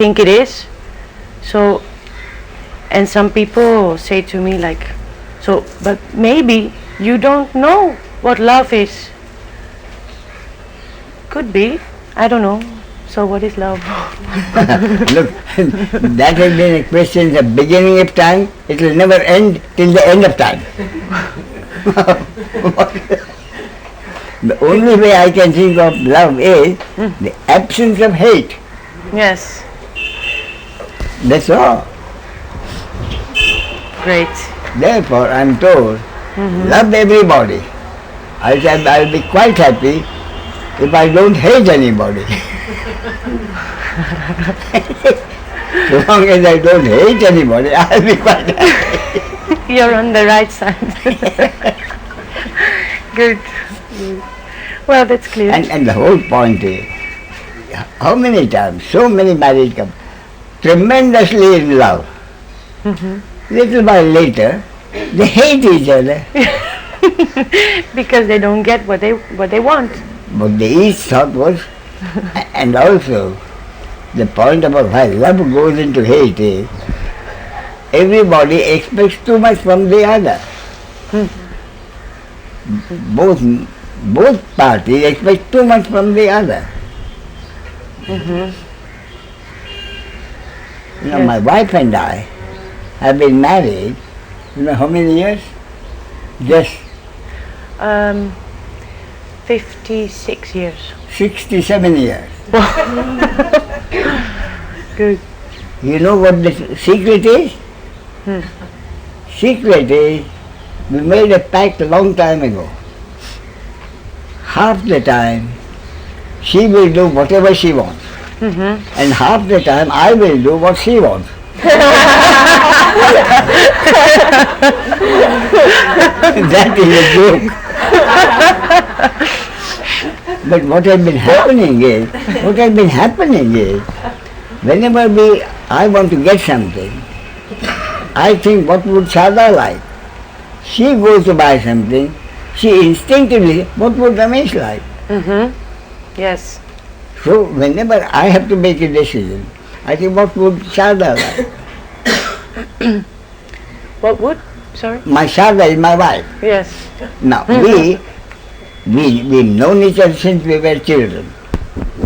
think it is. So, and some people say to me like, so, but maybe you don't know what love is. Could be, I don't know. So what is love? Look, that has been a question at the beginning of time. It will never end till the end of time. The only way I can think of love is the absence of hate. Yes. That's all. Great. Therefore, I am told, love everybody. I'll be quite happy if I don't hate anybody. So long as I don't hate anybody, I'll be quite happy. You're on the right side. Good. Well, that's clear. And the whole point is, how many times, so many married couples, tremendously in love. Little while later, they hate each other. Because they don't get what they want. But the each thought was, and also the point about why love goes into hate is, everybody expects too much from the other. Both parties expect too much from the other. You know, my wife and I have been married, you know how many years? Just 56 years. 67 years. Good. You know what the secret is? Secret is, we made a pact a long time ago. Half the time, she will do whatever she wants. And half the time, I will do what she wants. That is a joke. But what has been happening is, whenever I want to get something, I think what would Shada like? She goes to buy something, she instinctively, what would Ramesh like? Yes. So whenever I have to make a decision, I think what would Shada like? What would? Sorry? My Shada is my wife. Yes. Now we've known each other since we were children.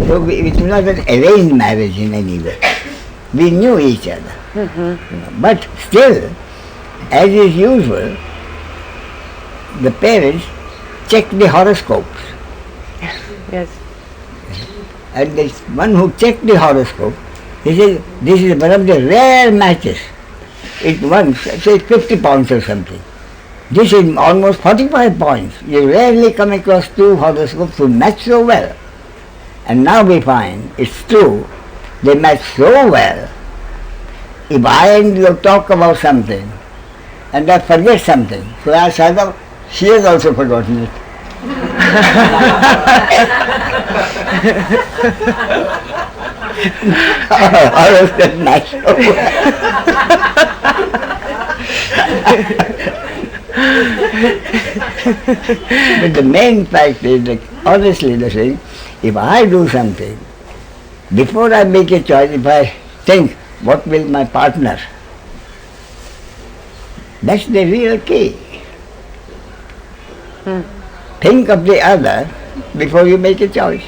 So it was not an arranged marriage in any way. We knew each other. But still, as is usual, the parents check the horoscopes. Yes. And the one who checked the horoscope, he says, this is one of the rare matches. It won, say, 50 points or something. This is almost 45 points. You rarely come across two horoscopes who match so well. And now we find, it's true, they match so well. If I and you talk about something, and I forget something, so I said, she has also forgotten it. Horoscope match so well. But the main fact is that, honestly saying, if I do something, before I make a choice, if I think, what will my partner? That's the real key. Think of the other before you make a choice.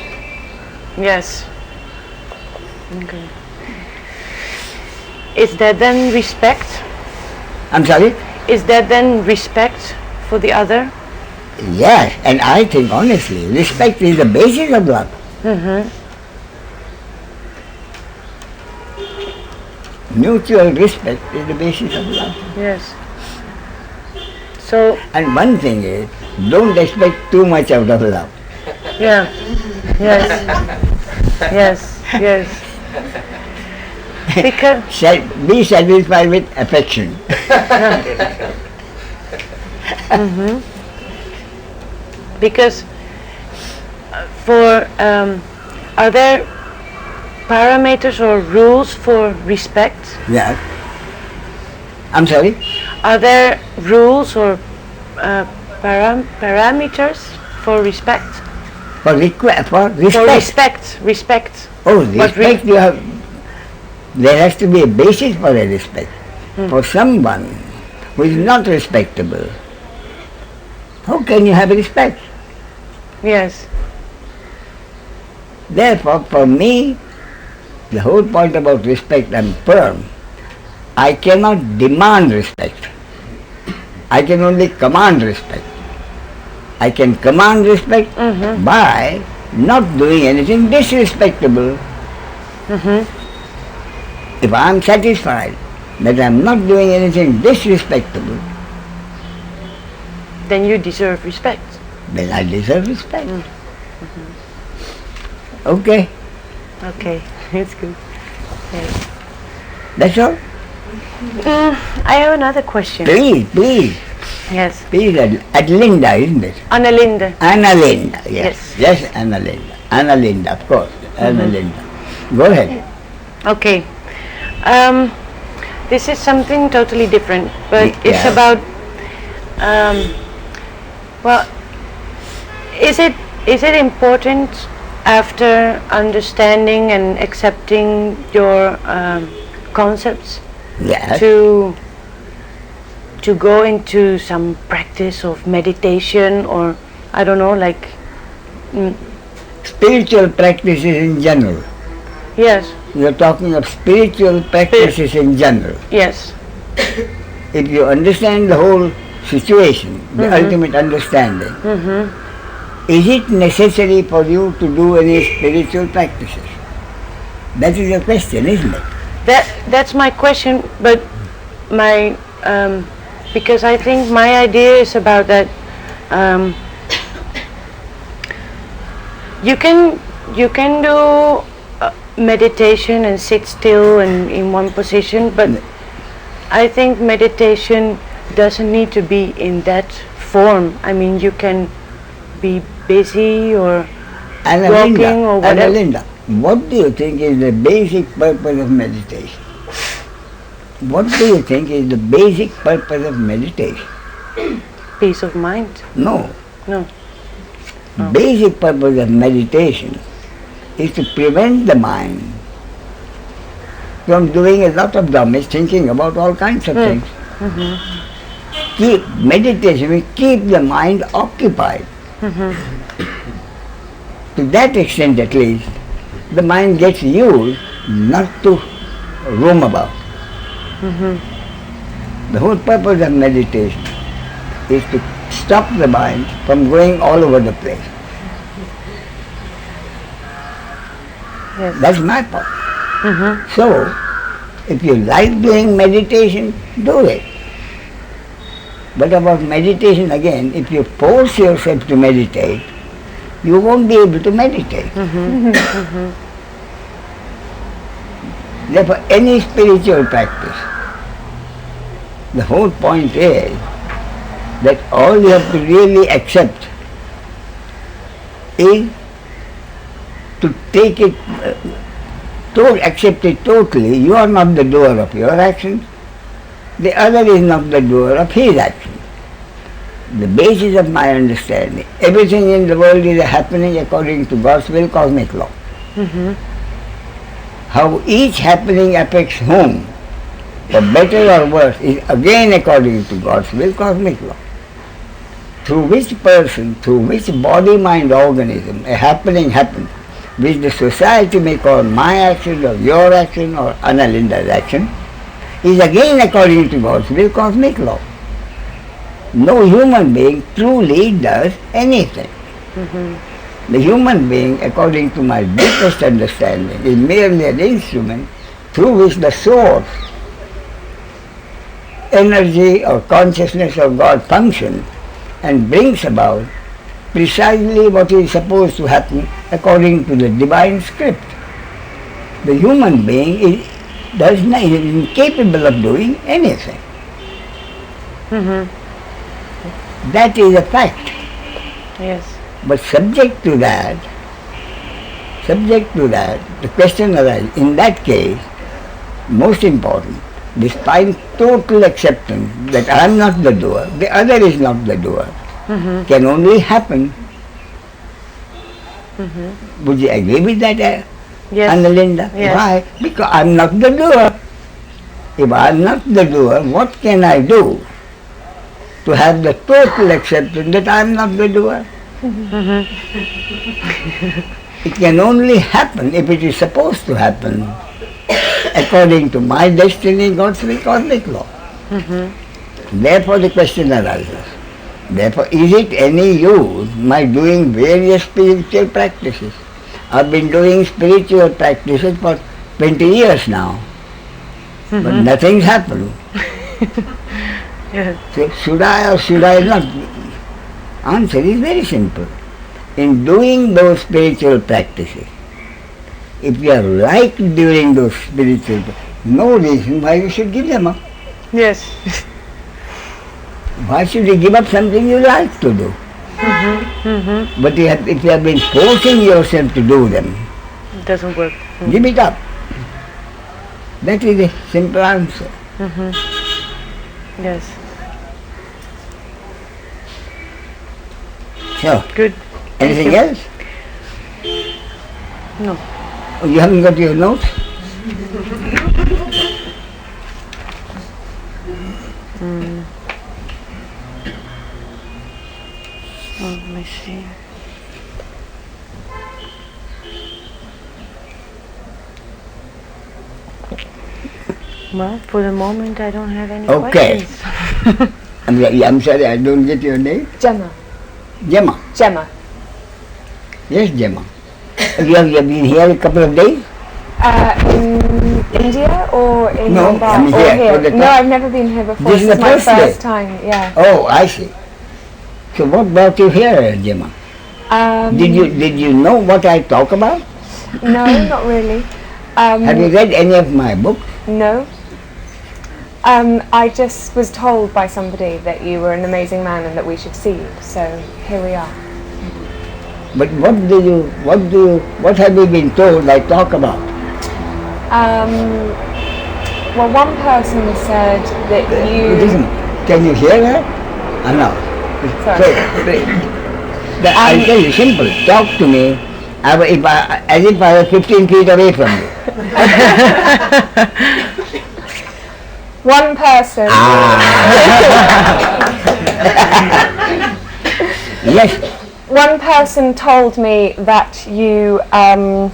Yes. Okay. Is that then respect? I'm sorry? Is that then respect for the other? Yes, and I think honestly, respect is the basis of love. Mutual respect is the basis of love. Yes. So. And one thing is, don't expect too much out of love. Yeah. Yes. Yes. Yes. Because. Be satisfied with affection. Because are there parameters or rules for respect? Yeah. I'm sorry? Are there rules or parameters for respect? For respect. For respect. Oh, respect you have. There has to be a basis for a respect. For someone who is not respectable, how can you have respect? Yes. Therefore, for me, the whole point about respect, I'm firm. I cannot demand respect. I can only command respect. I can command respect by not doing anything disrespectable. If I am satisfied that I am not doing anything disrespectable, then you deserve respect. then I deserve respect. Okay, Okay, it's good. Yes. that's all. I have another question. Please, Yes. Adlinda, isn't it? Analinda. Analinda, Yes. yes, Analinda. Analinda, of course, Analinda. Go ahead. Okay. This is something totally different, but it's Yeah. about. Well, is it important after understanding and accepting your concepts Yes. to go into some practice of meditation, or I don't know, like Spiritual practices in general. yes, You're talking of spiritual practices in general. yes, If you understand the whole situation, the ultimate understanding, is it necessary for you to do any spiritual practices? That is your question, isn't it? that's my question. But my because I think my idea is about that. You can do meditation and sit still and in one position, but I think meditation doesn't need to be in that form. I mean, you can be busy or walking or whatever. Linda, what do you think is the basic purpose of meditation? What do you think is the basic purpose of meditation? Peace of mind. No. No. Basic purpose of meditation is to prevent the mind from doing a lot of damage, thinking about all kinds of things. Meditation will keep the mind occupied. To that extent at least, the mind gets used not to roam about. The whole purpose of meditation is to stop the mind from going all over the place. Yes. That's my point. So, if you like doing meditation, do it. But about meditation again, if you force yourself to meditate, you won't be able to meditate. Therefore, any spiritual practice, the whole point is that all you have to really accept is to take it, to accept it totally. You are not the doer of your actions. The other is not the doer of his actions. The basis of my understanding, everything in the world is happening according to God's will, cosmic law. How each happening affects whom, for better or worse, is again according to God's will, cosmic law. Through which person, through which body-mind organism a happening happens, which the society may call my action or your action or Analinda's action, is again according to God's will, cosmic law. No human being truly does anything. The human being, according to my deepest understanding, is merely an instrument through which the source, energy or consciousness of God functions and brings about precisely what is supposed to happen according to the divine script. The human being is incapable of doing anything. That is a fact. Yes. But subject to that, the question arises, in that case, most important, despite total acceptance that I am not the doer, the other is not the doer, can only happen. Would you agree with that Yes. Annalinda. Yes. Why? Because I'm not the doer. If I'm not the doer, what can I do to have the total acceptance that I'm not the doer? It can only happen if it is supposed to happen according to my destiny, God's cosmic law. Therefore the question arises. Therefore, is it any use my doing various spiritual practices? I've been doing spiritual practices for 20 years now, but nothing's happened. Yes. So should I or should I not? Answer is very simple. In doing those spiritual practices, if you are like during those spiritual no reason why you should give them up. Yes. Why should you give up something you like to do? But if you have been forcing yourself to do them, It doesn't work. give it up. That is the simple answer. Yes. So, Good. anything you. else? No. Oh, you haven't got your notes? Oh, let me see. Well, for the moment, I don't have any Okay. questions. I'm sorry, I don't get your name. Gemma. Gemma. Gemma. Yes, Gemma. You have been here a couple of days? In India or in No, Mumbai? I'm or here here? for the No, time. I've never been here before. This is the my first day? first time. Yeah. Oh, I see. So what brought you here, Gemma? Did you know what I talk about? No, not really. Have you read any of my books? No. I just was told by somebody that you were an amazing man and that we should see you. So here we are. But what have you been told I talk about? Well, one person said that Listen, can you hear her? No. Sorry. I'll tell you, simple. Talk to me as if I was 15 feet away from you. One person. Yes. One person told me that you are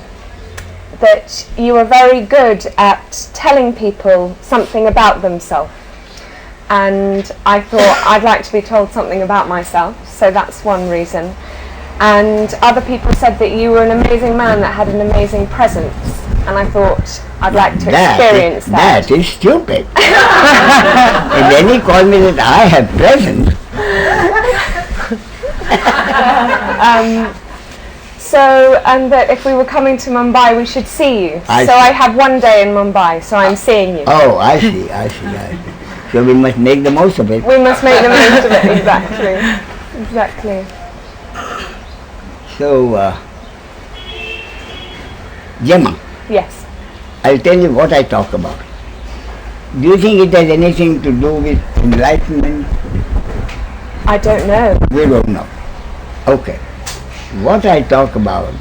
very good at telling people something about themselves, and I thought I'd like to be told something about myself, so that's one reason. And other people said that you were an amazing man that had an amazing presence, and I thought I'd like to experience that. That is stupid. If any call me that I have presence, And that if we were coming to Mumbai, we should see you. I have one day in Mumbai, so I'm seeing you. oh, I see. So we must make the most of it. We must make the most of it, exactly. So, Gemma, Yes. I'll tell you what I talk about. Do you think it has anything to do with enlightenment? I don't know. We don't know. Okay. What I talk about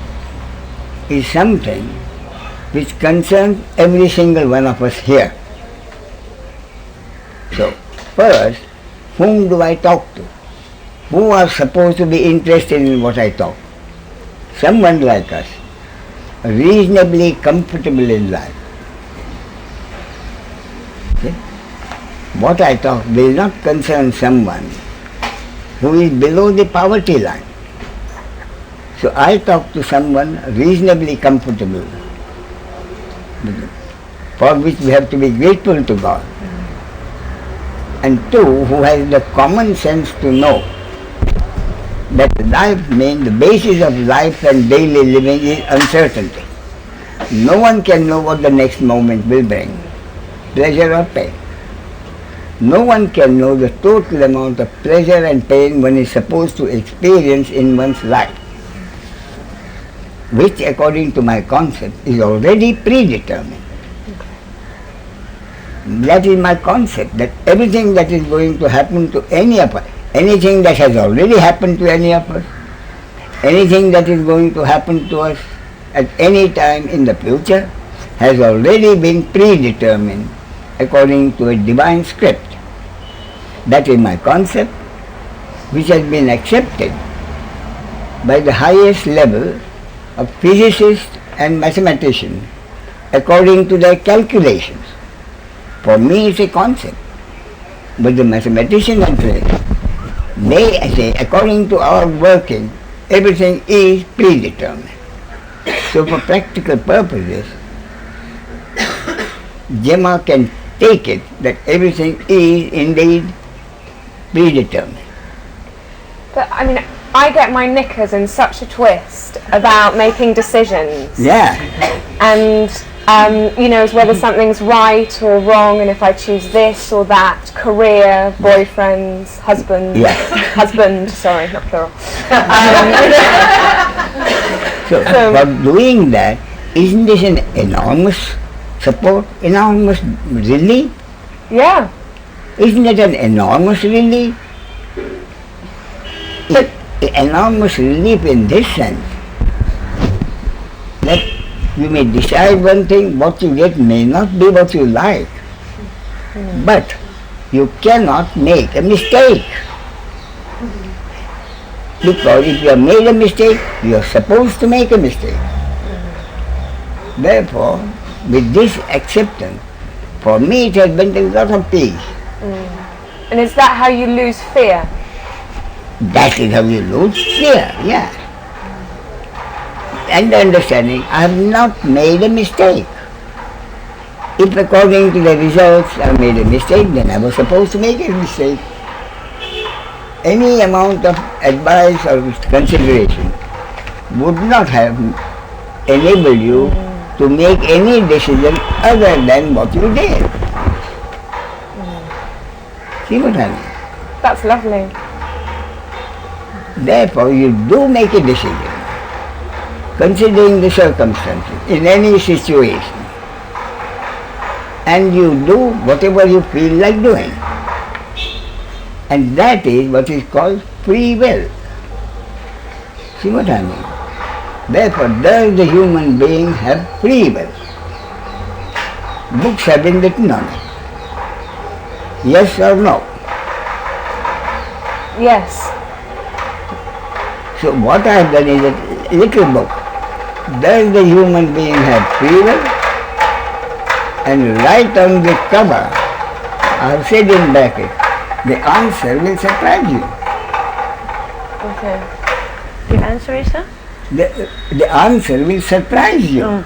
is something which concerns every single one of us here. So, first, whom do I talk to? Who are supposed to be interested in what I talk? Someone like us, reasonably comfortable in life. Okay? What I talk will not concern someone who is below the poverty line. So I talk to someone reasonably comfortable, for which we have to be grateful to God. And two, who has the common sense to know that life means the basis of life and daily living is uncertainty. No one can know what the next moment will bring, pleasure or pain. No one can know the total amount of pleasure and pain one is supposed to experience in one's life, which according to my concept is already predetermined. That is my concept, that everything that is going to happen to any of us, anything that has already happened to any of us, anything that is going to happen to us at any time in the future has already been predetermined according to a divine script. That is my concept, which has been accepted by the highest level of physicists and mathematicians according to their calculations. For me it's a concept, but the mathematicians and they say according to our working, everything is predetermined. So for practical purposes, Gemma can take it that everything is indeed predetermined. But I mean, I get my knickers in such a twist about making decisions. Yeah. And whether something's right or wrong, and if I choose this or that, career, boyfriends, husband, sorry, not plural. So for doing that, isn't this an enormous support, enormous relief? Yeah. Isn't it an enormous relief? Enormous relief in this sense that you may decide one thing, what you get may not be what you like, but you cannot make a mistake. Because if you have made a mistake, you are supposed to make a mistake. Therefore, with this acceptance, for me it has been a lot of peace. And is that how you lose fear? That is how you lose fear, yeah. And the understanding, I have not made a mistake. If according to the results I made a mistake, then I was supposed to make a mistake. Any amount of advice or consideration would not have enabled you to make any decision other than what you did. See what I mean? That's lovely. Therefore, you do make a decision, considering the circumstances, in any situation, and you do whatever you feel like doing. And that is what is called free will. See what I mean? Therefore, does the human being have free will? Books have been written on it. Yes or no? Yes. So what I have done is a little book. Does the human being have free will? And right on the cover, I have said in bracket, the answer will surprise you. Okay. The answer is that? Mm-hmm. The answer will surprise you.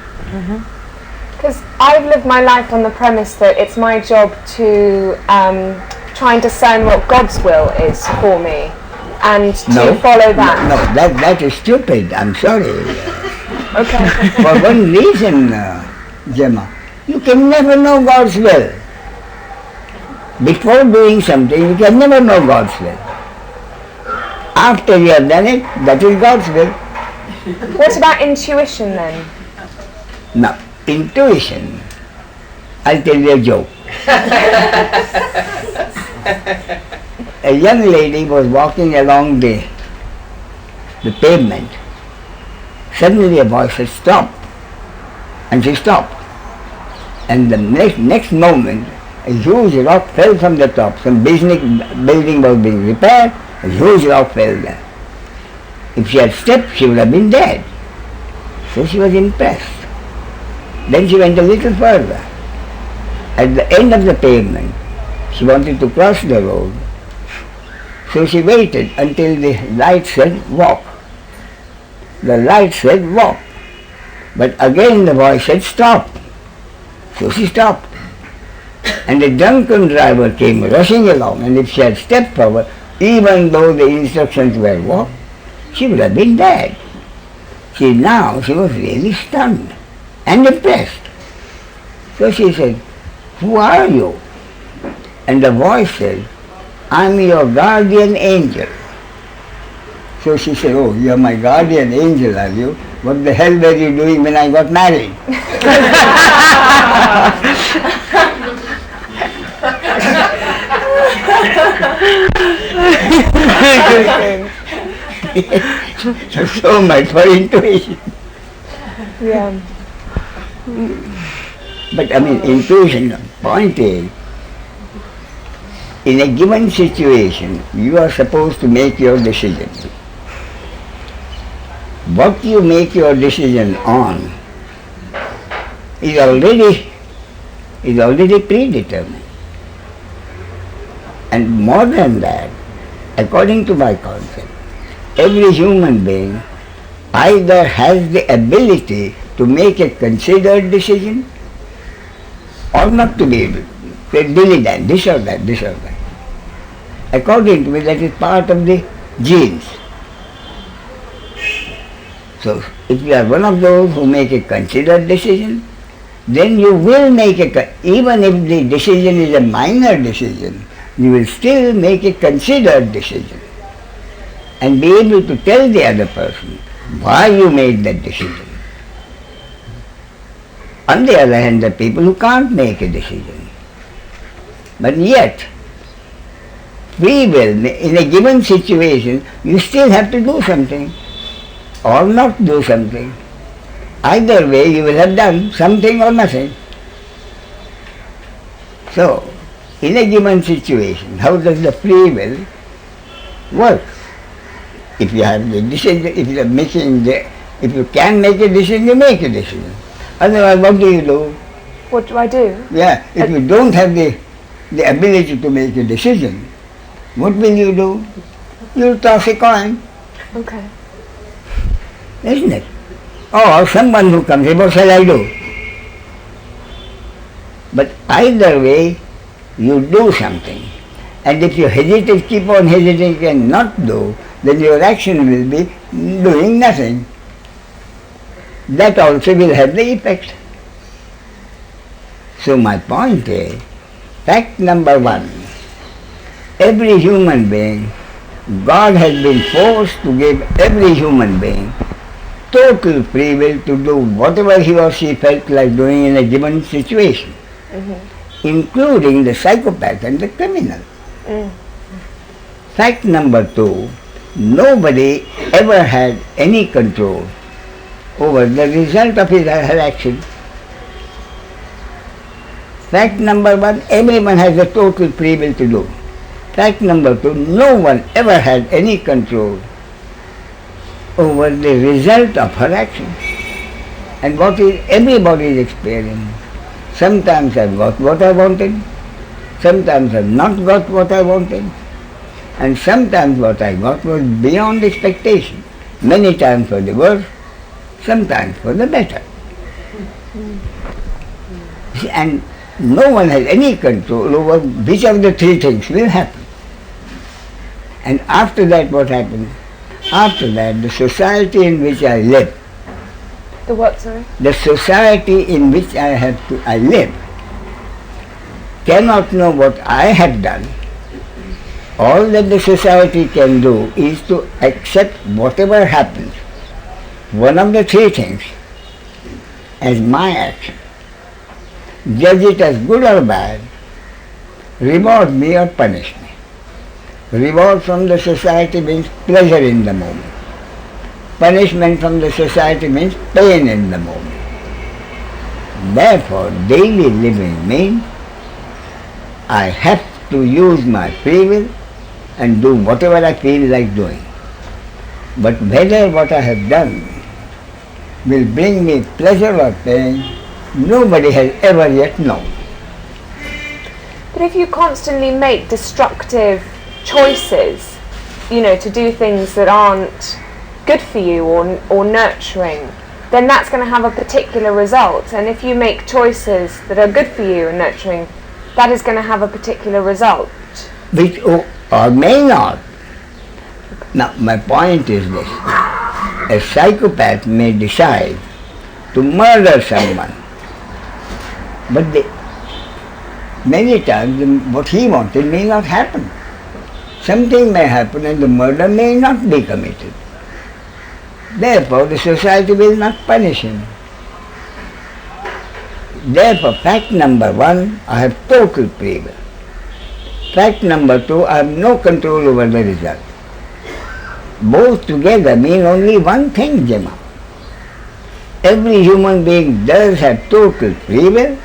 Because I've lived my life on the premise that it's my job to try and discern what God's will is for me and to follow that. No, that is stupid. I'm sorry. Okay. For one reason, Gemma, you can never know God's will. Before doing something, you can never know God's will. After you have done it, that is God's will. What about intuition then? Now, intuition, I'll tell you a joke. A young lady was walking along the pavement. Suddenly a voice said, "Stop!" And she stopped. And the next moment, a huge rock fell from the top. Some building was being repaired, a huge rock fell there. If she had stepped, she would have been dead. So she was impressed. Then she went a little further. At the end of the pavement, she wanted to cross the road. So she waited until the light said walk. The light said walk. But again the voice said stop. So she stopped. And the drunken driver came rushing along, and if she had stepped forward, even though the instructions were walk, she would have been dead. She was really stunned and impressed. So she said, "Who are you?" And the voice said, "I'm your guardian angel." So she said, "Oh, you're my guardian angel, are you? What the hell were you doing when I got married?" So much for intuition. Yeah. But I mean, intuition, point is, in a given situation, you are supposed to make your decision. What you make your decision on is already predetermined. And more than that, according to my concept, every human being either has the ability to make a considered decision or not to be able to. Say, diligent, this or that, this or that. According to me, that is part of the genes. So, if you are one of those who make a considered decision, then you will make even if the decision is a minor decision, you will still make a considered decision and be able to tell the other person why you made that decision. On the other hand, there are people who can't make a decision. But yet, free will, in a given situation, you still have to do something or not do something. Either way, you will have done something or nothing. So, in a given situation, how does the free will work? If you have the decision, if you can make a decision, you make a decision. Otherwise, what do you do? What do I do? Yeah, if you don't have the ability to make a decision, what will you do? You'll toss a coin. Okay. Isn't it? Or someone who comes, what shall I do? But either way, you do something. And if you hesitate, keep on hesitating and not do, then your action will be doing nothing. That also will have the effect. So my point is, fact number one, every human being, God has been forced to give every human being total free will to do whatever he or she felt like doing in a given situation, including the psychopath and the criminal. Fact number two, nobody ever had any control over the result of his or her action. Fact number one, everyone has a total free will to do. Fact number two, no one ever had any control over the result of her action. And what is everybody's experience? Sometimes I've got what I wanted, sometimes I've not got what I wanted, and sometimes what I got was beyond expectation. Many times for the worse, sometimes for the better. And no one has any control over which of the three things will happen. And after that, what happens? After that, the society in which I live, The what, sorry? the society in which I live cannot know what I have done. All that the society can do is to accept whatever happens, one of the three things, as my action. Judge it as good or bad, reward me or punish me. Reward from the society means pleasure in the moment. Punishment from the society means pain in the moment. Therefore, daily living means I have to use my free will and do whatever I feel like doing. But whether what I have done will bring me pleasure or pain, nobody has ever yet known. But if you constantly make destructive choices, to do things that aren't good for you or nurturing, then that's going to have a particular result. And if you make choices that are good for you and nurturing, that is going to have a particular result. Which or may not. Now, my point is this. A psychopath may decide to murder someone, but many times what he wanted may not happen. Something may happen and the murder may not be committed. Therefore, the society will not punish him. Therefore, fact number one, I have total free will. Fact number two, I have no control over the result. Both together mean only one thing, Gemma. every human being does have total free will,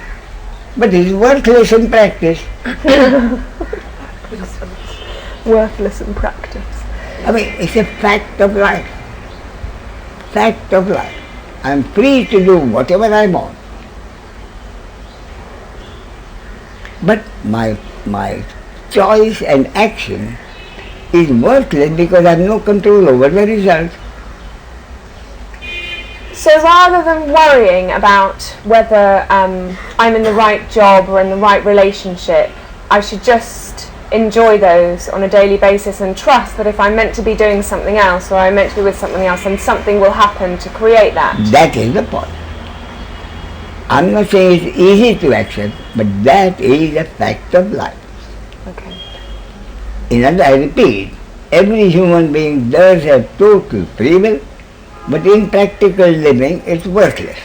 but is worthless in practice. Worthless in practice. I mean, it's a fact of life. Fact of life. I'm free to do whatever I want. But my choice and action is worthless because I have no control over the result. So rather than worrying about whether I'm in the right job or in the right relationship, I should just enjoy those on a daily basis and trust that if I'm meant to be doing something else or I'm meant to be with something else, then something will happen to create that. That is the point. I'm not saying it's easy to accept, but that is a fact of life. Okay. In other, I repeat, every human being does have total free will, but in practical living it's worthless.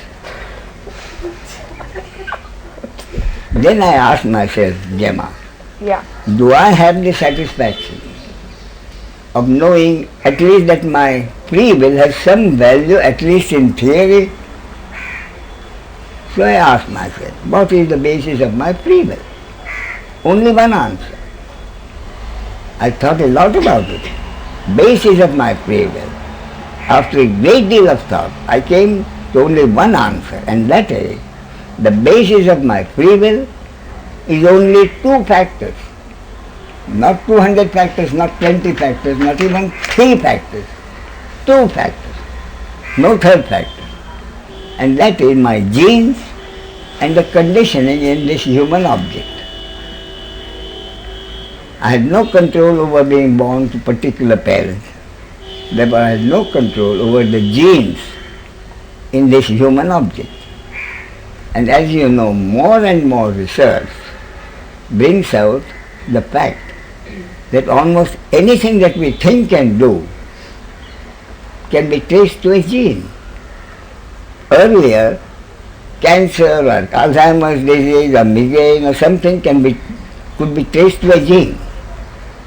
Then I ask myself, Gemma, Yeah. do I have the satisfaction of knowing at least that my free will has some value, at least in theory? So I ask myself, what is the basis of my free will? Only one answer. I thought a lot about it. Basis of my free will. After a great deal of thought, I came to only one answer, and that is, the basis of my free will is only two factors. Not 200 factors, not 20 factors, not even 3 factors. 2 factors. No third factor. And that is my genes and the conditioning in this human object. I had no control over being born to particular parents. Therefore I had no control over the genes in this human object. And as you know, more and more research brings out the fact that almost anything that we think and do can be traced to a gene. Earlier, cancer or Alzheimer's disease or migraine or something could be traced to a gene.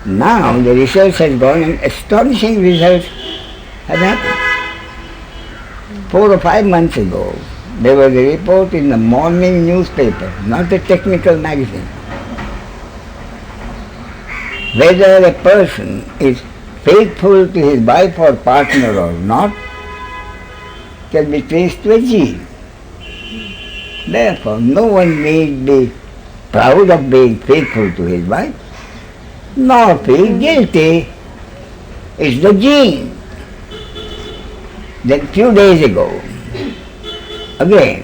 Now the research has gone and astonishing results have happened. 4 or 5 months ago, there was a report in the morning newspaper, not a technical magazine, whether a person is faithful to his wife or partner or not can be traced to a gene. Therefore, no one need be proud of being faithful to his wife, nor feel guilty. It's the gene. Then few days ago, again,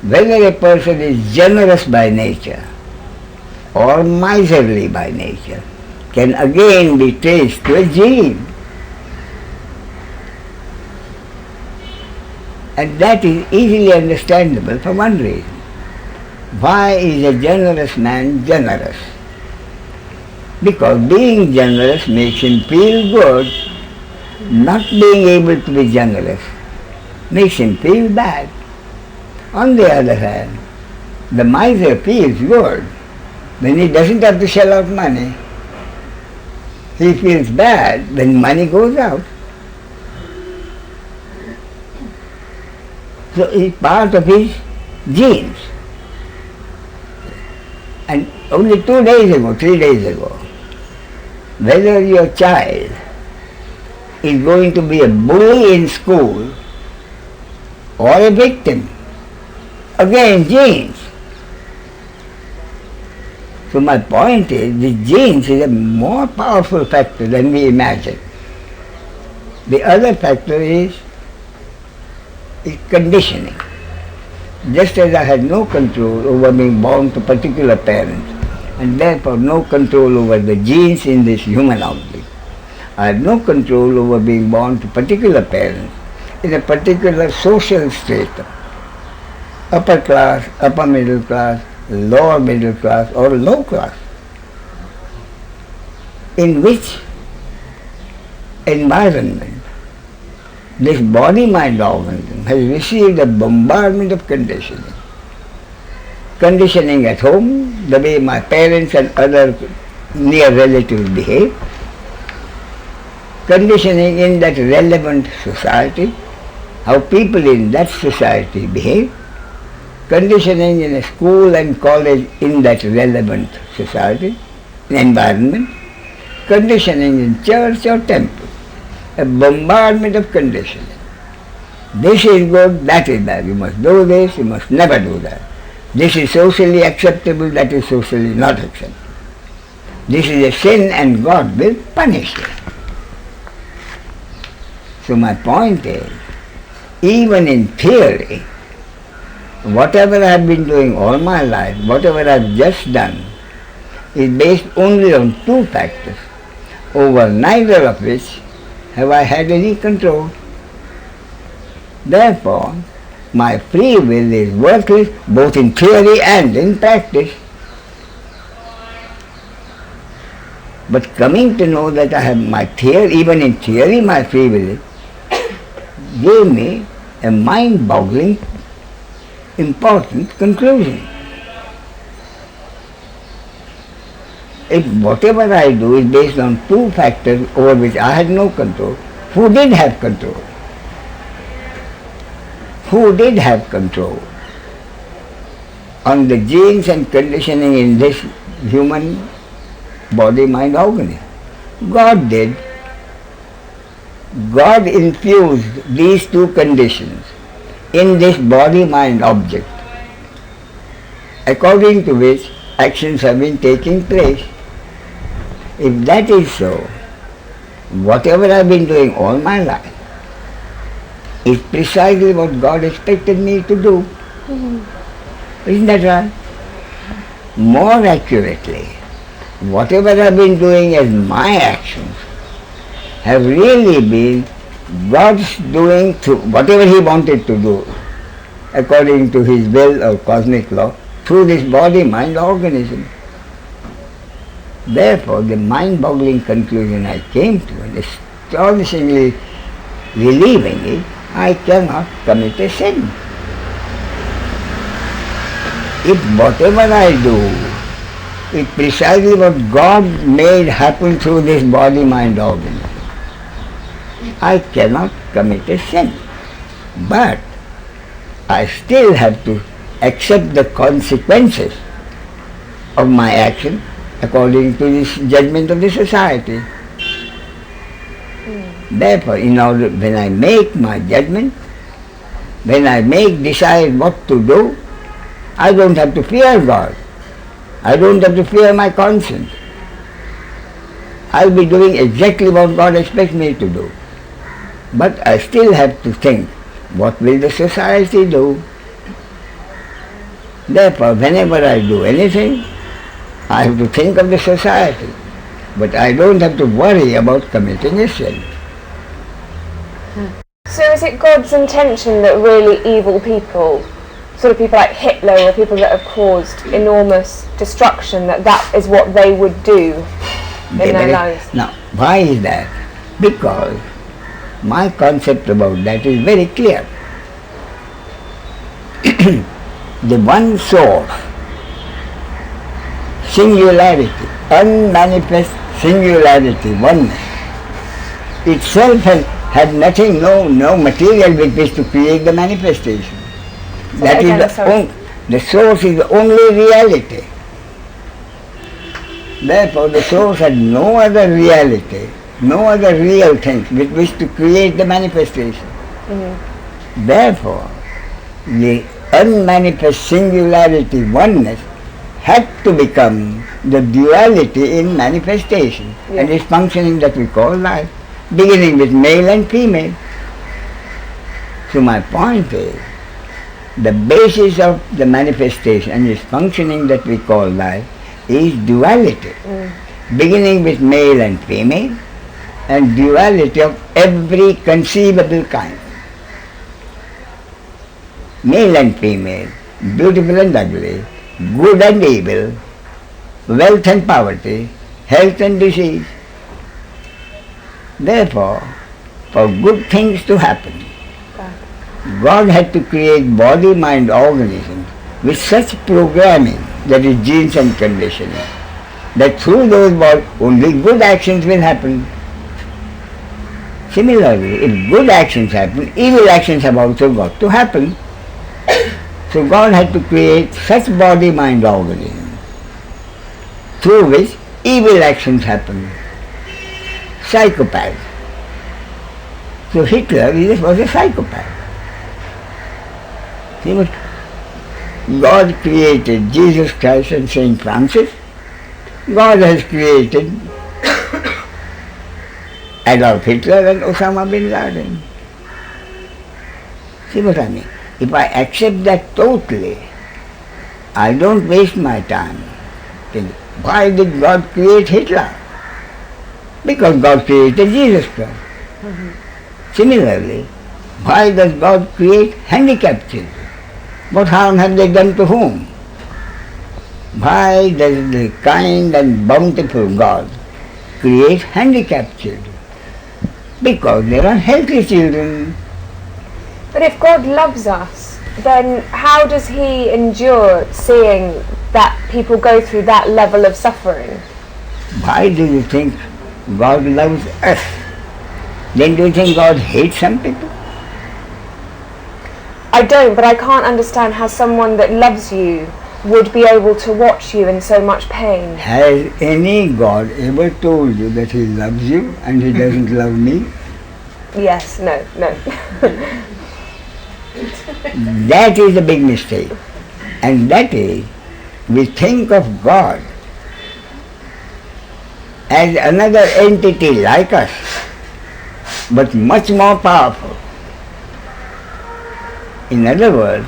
whether a person is generous by nature or miserly by nature can again be traced to a gene. And that is easily understandable for one reason. Why is a generous man generous? Because being generous makes him feel good. Not being able to be generous makes him feel bad. On the other hand, the miser feels good when he doesn't have to shell out money. He feels bad when money goes out. So it's part of his genes. And only 2 days ago, 3 days ago, whether your child is going to be a bully in school or a victim, again genes. So my point is, the genes is a more powerful factor than we imagine. The other factor is conditioning. Just as I had no control over being born to particular parents, and therefore no control over the genes in this human object, I had no control over being born to particular parents in a particular social strata, upper class, upper middle class, lower middle class or low class, in which environment this body-mind organism has received a bombardment of conditioning. Conditioning at home, the way my parents and other near relatives behave, conditioning in that relevant society, how people in that society behave, conditioning in a school and college in that relevant society, environment, conditioning in church or temple, a bombardment of conditioning. This is good, that is bad, you must do this, you must never do that. This is socially acceptable, that is socially not acceptable. This is a sin and God will punish it. So my point is, even in theory, whatever I have been doing all my life, whatever I have just done, is based only on two factors, over neither of which have I had any control. Therefore, my free will is worthless both in theory and in practice. But coming to know that I have my theory, even in theory my free will gave me a mind-boggling, important conclusion. If whatever I do is based on two factors over which I had no control, who did have control? Who did have control on the genes and conditioning in this human body-mind organism? God did. God infused these two conditions in this body-mind object, according to which actions have been taking place. If that is so, whatever I have been doing all my life is precisely what God expected me to do. Isn't that right? More accurately, whatever I have been doing as my actions have really been God's doing through whatever He wanted to do, according to His will or cosmic law, through this body-mind organism. Therefore, the mind-boggling conclusion I came to, and astonishingly relieving is, I cannot commit a sin. If whatever I do is precisely what God made happen through this body-mind organism, I cannot commit a sin. But I still have to accept the consequences of my action according to this judgment of the society. Therefore, when I make my judgment, when I decide what to do, I don't have to fear God. I don't have to fear my conscience. I'll be doing exactly what God expects me to do. But I still have to think, what will the society do? Therefore, whenever I do anything, I have to think of the society. But I don't have to worry about committing a sin. So is it God's intention that really evil people, sort of people like Hitler or people that have caused enormous destruction, that is what they would do in their lives? Now, why is that? Because my concept about that is very clear. The one source, singularity, unmanifest singularity, oneness, itself had nothing, no material with which to create the manifestation. That is the source is the only reality. Therefore, the source had no other reality, no other real thing with which to create the manifestation. Therefore, the unmanifest singularity, oneness, had to become the duality in manifestation and its functioning that we call life, beginning with male and female. So my point is, the basis of the manifestation and its functioning that we call life is duality, beginning with male and female, and duality of every conceivable kind. Male and female, beautiful and ugly, good and evil, wealth and poverty, health and disease. Therefore, for good things to happen, God had to create body-mind organisms with such programming, that is genes and conditioning, that through those only good actions will happen. Similarly, if good actions happen, evil actions have also got to happen. So God had to create such body-mind organism through which evil actions happen. Psychopath. So Hitler was a psychopath. See what God created Jesus Christ and Saint Francis. God has created Adolf Hitler and Osama bin Laden. See what I mean? If I accept that totally, I don't waste my time. Think, why did God create Hitler? Because God created Jesus Christ. Similarly, why does God create handicapped children? What harm have they done to whom? Why does the kind and bountiful God create handicapped children? Because they are healthy children. But if God loves us, then how does He endure seeing that people go through that level of suffering? Why do you think God loves us? Then do you think God hates some people? I don't, but I can't understand how someone that loves you would be able to watch you in so much pain. Has any God ever told you that He loves you and He doesn't love me? Yes, no. That is a big mistake. And that is, we think of God as another entity like us, but much more powerful. In other words,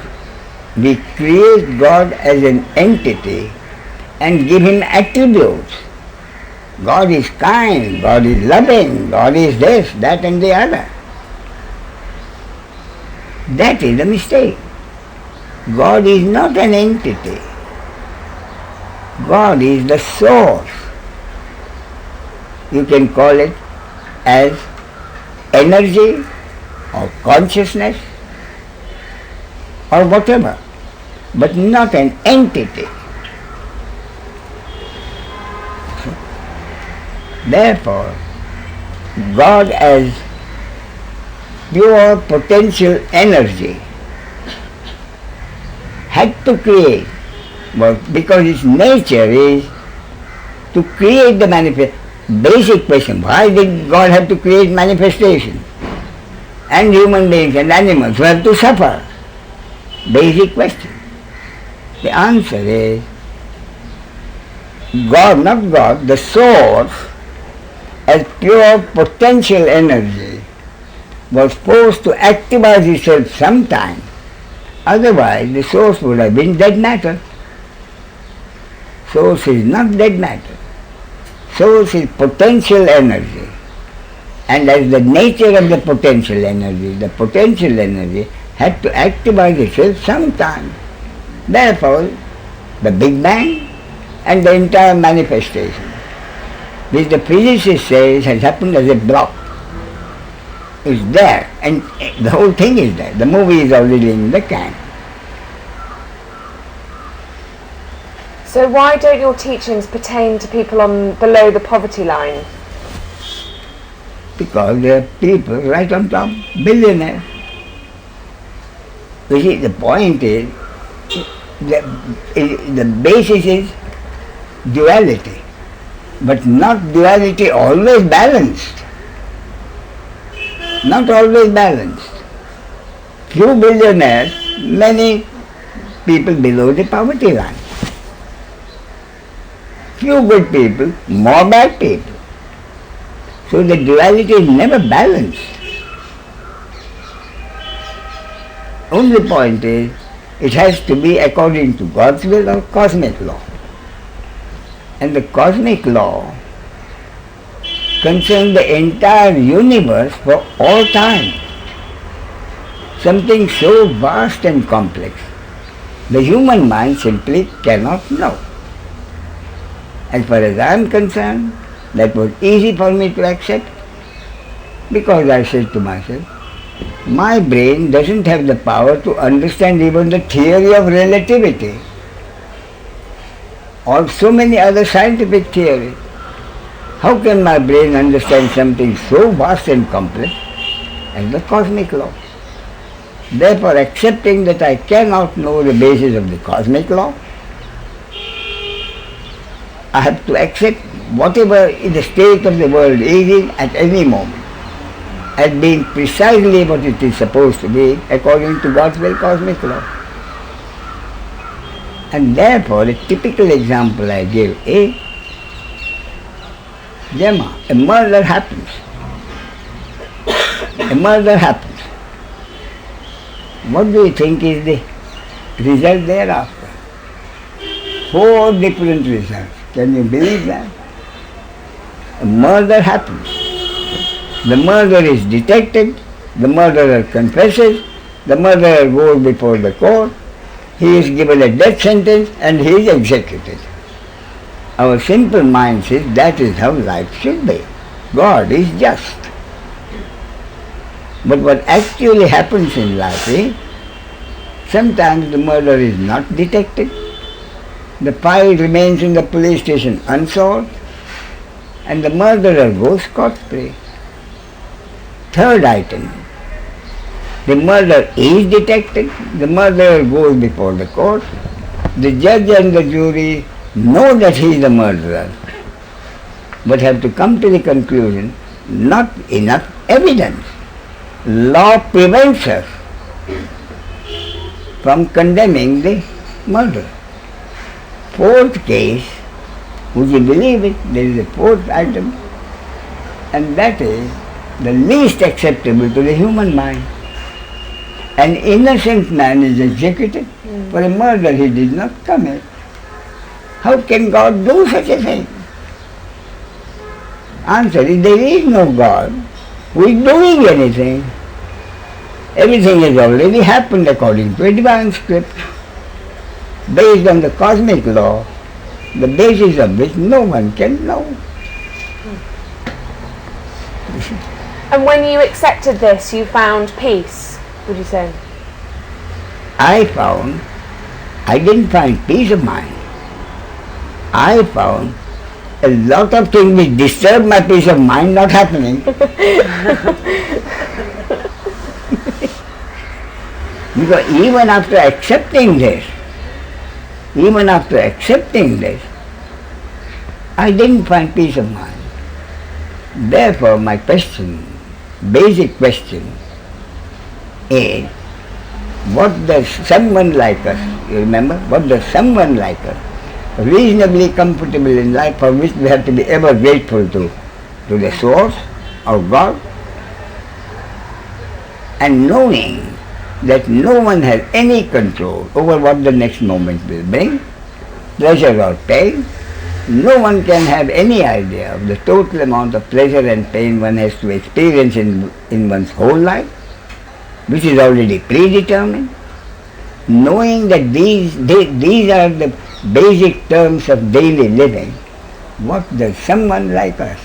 we create God as an entity and give Him attributes. God is kind, God is loving, God is this, that and the other. That is a mistake. God is not an entity. God is the source. You can call it as energy or consciousness or whatever, but not an entity. Therefore, God as pure potential energy had to create, well, because its nature is to create the manifest. Basic question, why did God have to create manifestation? And human beings and animals who have to suffer? Basic question. The answer is, God, not God, the source as pure potential energy was forced to activate itself sometime. Otherwise, the source would have been dead matter. Source is not dead matter. Source is potential energy. And as the nature of the potential energy had to activate itself sometime. Therefore, the Big Bang and the entire manifestation, which the physicists say has happened as a block, is there, and the whole thing is there. The movie is already in the can. So why don't your teachings pertain to people on below the poverty line? Because there are people right on top, billionaires. You see, the point is, the basis is duality, but not duality always balanced. Not always balanced. Few billionaires, many people below the poverty line. Few good people, more bad people. So the duality is never balanced. Only point is, it has to be according to God's will or cosmic law. And the cosmic law concerns the entire universe for all time. Something so vast and complex, the human mind simply cannot know. As far as I am concerned, that was easy for me to accept, because I said to myself, my brain doesn't have the power to understand even the theory of relativity or so many other scientific theories. How can my brain understand something so vast and complex as the cosmic law? Therefore, accepting that I cannot know the basis of the cosmic law, I have to accept whatever the state of the world is in at any moment as being precisely what it is supposed to be according to God's will cosmic law. And therefore, a typical example I give is, Gemma, a murder happens. A murder happens. What do you think is the result thereafter? 4 different results. Can you believe that? A murder happens. The murder is detected, the murderer confesses, the murderer goes before the court, he is given a death sentence and he is executed. Our simple mind says that is how life should be. God is just. But what actually happens in life is, sometimes the murder is not detected, the file remains in the police station unsolved, and the murderer goes scot-free. Third item, the murder is detected, the murderer goes before the court, the judge and the jury know that he is the murderer, but have to come to the conclusion, not enough evidence. Law prevents us from condemning the murder. Fourth case, would you believe it, there is a fourth item, and that is the least acceptable to the human mind. An innocent man is executed for a murder he did not commit. How can God do such a thing? Answer is, there is no God who is doing anything. Everything has already happened according to a divine script, based on the cosmic law, the basis of which no one can know. And when you accepted this, you found peace, would you say? I didn't find peace of mind. I found a lot of things which disturb my peace of mind not happening. Because even after accepting this, I didn't find peace of mind. Therefore, my question, basic question, is, what does someone like us, you remember, what does someone like us, reasonably comfortable in life, for which we have to be ever grateful to the source of God, and knowing that no one has any control over what the next moment will bring, pleasure or pain. No one can have any idea of the total amount of pleasure and pain one has to experience in one's whole life, which is already predetermined. Knowing that these are the basic terms of daily living, what does someone like us,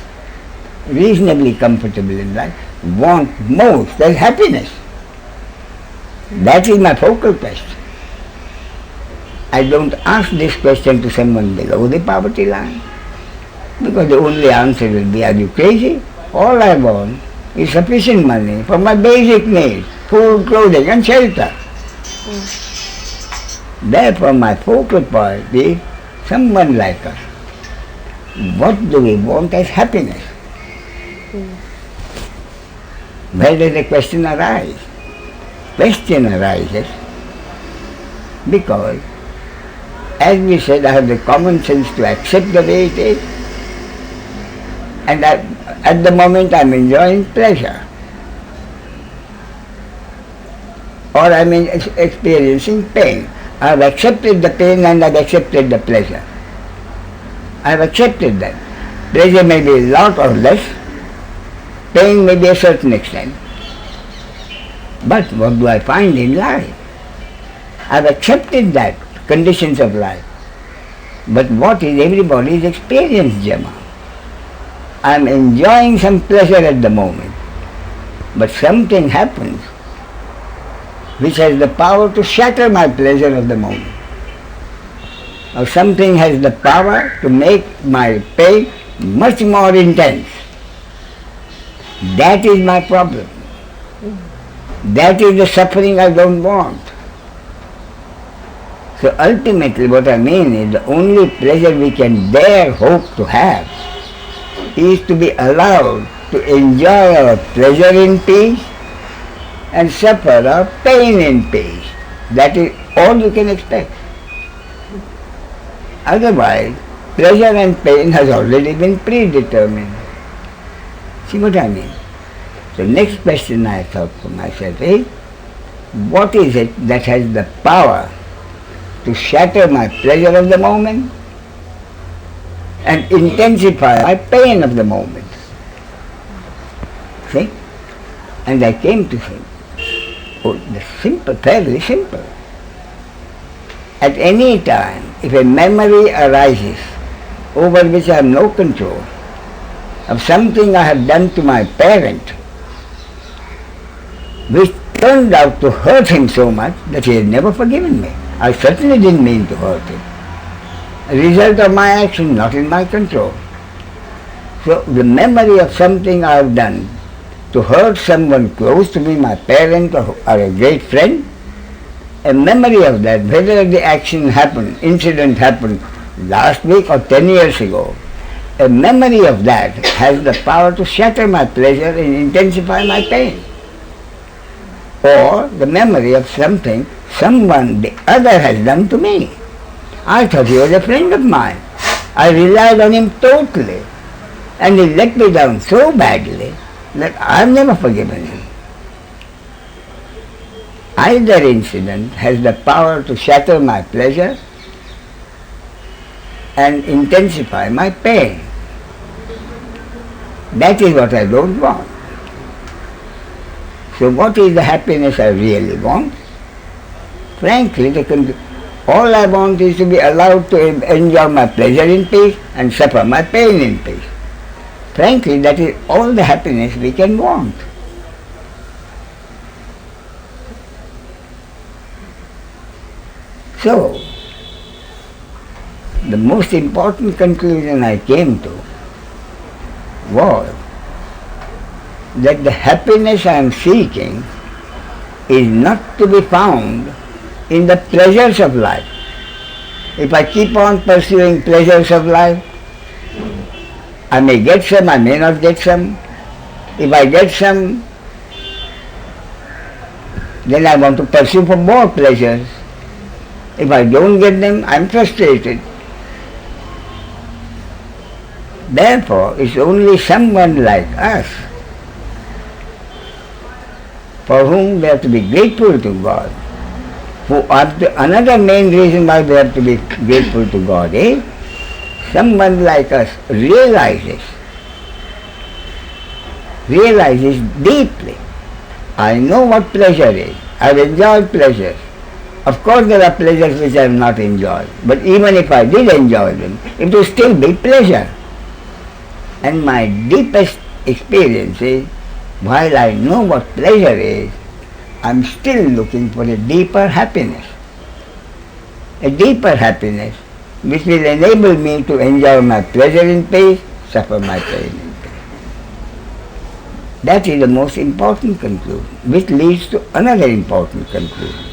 reasonably comfortable in life, want most as happiness? That is my focal question. I don't ask this question to someone below the poverty line, because the only answer will be, are you crazy? All I want is sufficient money for my basic needs, food, clothing and shelter. Therefore my focal point is someone like us. What do we want as happiness? Where does the question arise? Question arises because, as we said, I have the common sense to accept the way it is, and at the moment I am enjoying pleasure, or I am experiencing pain. I have accepted the pain and I have accepted the pleasure. I have accepted that. Pleasure may be a lot or less, pain may be a certain extent. But what do I find in life? I have accepted that, conditions of life. But what is everybody's experience, Gemma? I am enjoying some pleasure at the moment, but something happens which has the power to shatter my pleasure of the moment. Or something has the power to make my pain much more intense. That is my problem. That is the suffering I don't want. So ultimately what I mean is the only pleasure we can dare hope to have is to be allowed to enjoy our pleasure in peace and suffer our pain in peace. That is all you can expect. Otherwise, pleasure and pain has already been predetermined. See what I mean? The next question I thought for myself is, what is it that has the power to shatter my pleasure of the moment and intensify my pain of the moment? See? And I came to think, oh, the simple, fairly simple. At any time, if a memory arises over which I have no control, of something I have done to my parent, which turned out to hurt him so much that he has never forgiven me. I certainly didn't mean to hurt him. A result of my action, not in my control. So the memory of something I have done to hurt someone close to me, my parent or a great friend, a memory of that, whether the action happened, incident happened last week or 10 years ago, a memory of that has the power to shatter my pleasure and intensify my pain. Or the memory of something someone the other has done to me. I thought he was a friend of mine. I relied on him totally. And he let me down so badly that I've never forgiven him. Either incident has the power to shatter my pleasure and intensify my pain. That is what I don't want. So what is the happiness I really want? Frankly, all I want is to be allowed to enjoy my pleasure in peace and suffer my pain in peace. Frankly, that is all the happiness we can want. So, the most important conclusion I came to was that the happiness I am seeking is not to be found in the pleasures of life. If I keep on pursuing pleasures of life, I may get some, I may not get some. If I get some, then I want to pursue for more pleasures. If I don't get them, I am frustrated. Therefore, it's only someone like us for whom we have to be grateful to God. Another main reason why we have to be grateful to God is someone like us realizes deeply. I know what pleasure is. I've enjoyed pleasures. Of course there are pleasures which I have not enjoyed, but even if I did enjoy them, it will still be pleasure. And my deepest experience is, while I know what pleasure is, I'm still looking for a deeper happiness. A deeper happiness which will enable me to enjoy my pleasure in peace, suffer my pain in peace. That is the most important conclusion, which leads to another important conclusion.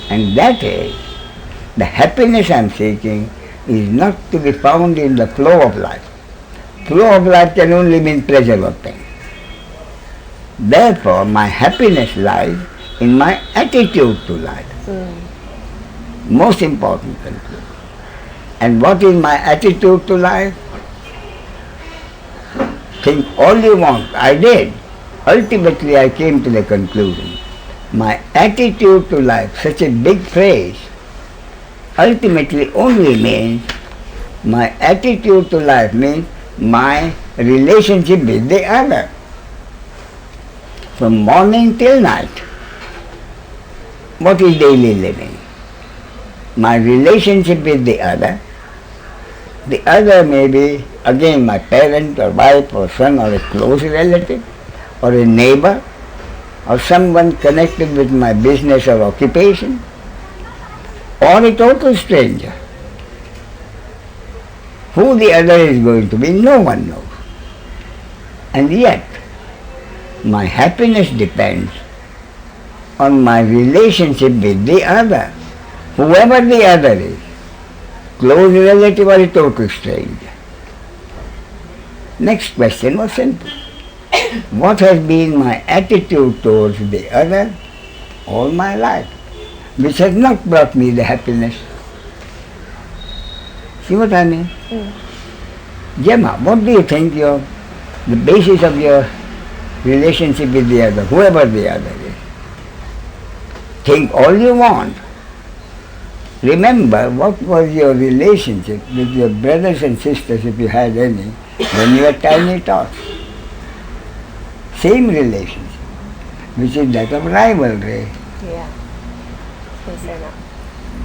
And that is, the happiness I am seeking is not to be found in the flow of life. Flow of life can only mean pleasure or pain. Therefore, my happiness lies in my attitude to life. Most important conclusion. And what is my attitude to life? Think all you want. I did. Ultimately, I came to the conclusion. My attitude to life, such a big phrase, ultimately only means my attitude to life means my relationship with the other. From morning till night. What is daily living? My relationship with the other. The other may be again my parent or wife or son or a close relative or a neighbor or someone connected with my business or occupation or a total stranger. Who the other is going to be, no one knows. And yet, my happiness depends on my relationship with the other, whoever the other is, close relative or a total stranger. Next question was simple. What has been my attitude towards the other all my life, which has not brought me the happiness? See what I mean? Gemma, what do you think the basis of your relationship with the other, whoever the other is? Think all you want. Remember what was your relationship with your brothers and sisters, if you had any, when you were tiny tots. Same relationship, which is that of rivalry. Yeah. Can say that.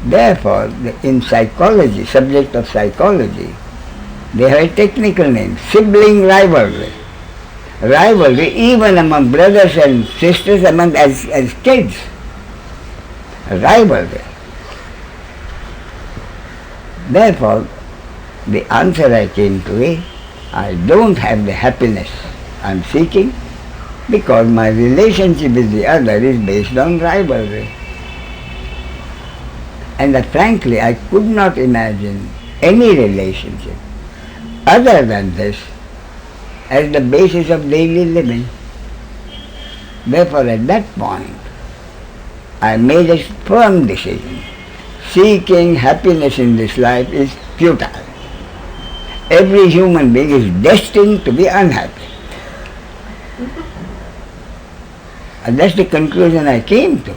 Therefore, in psychology, subject of psychology, they have a technical name, sibling rivalry. Rivalry even among brothers and sisters, among as kids. Rivalry. Therefore, the answer I came to is, I don't have the happiness I'm seeking because my relationship with the other is based on rivalry. And frankly, I could not imagine any relationship other than this as the basis of daily living. Therefore, at that point, I made a firm decision. Seeking happiness in this life is futile. Every human being is destined to be unhappy. And that's the conclusion I came to.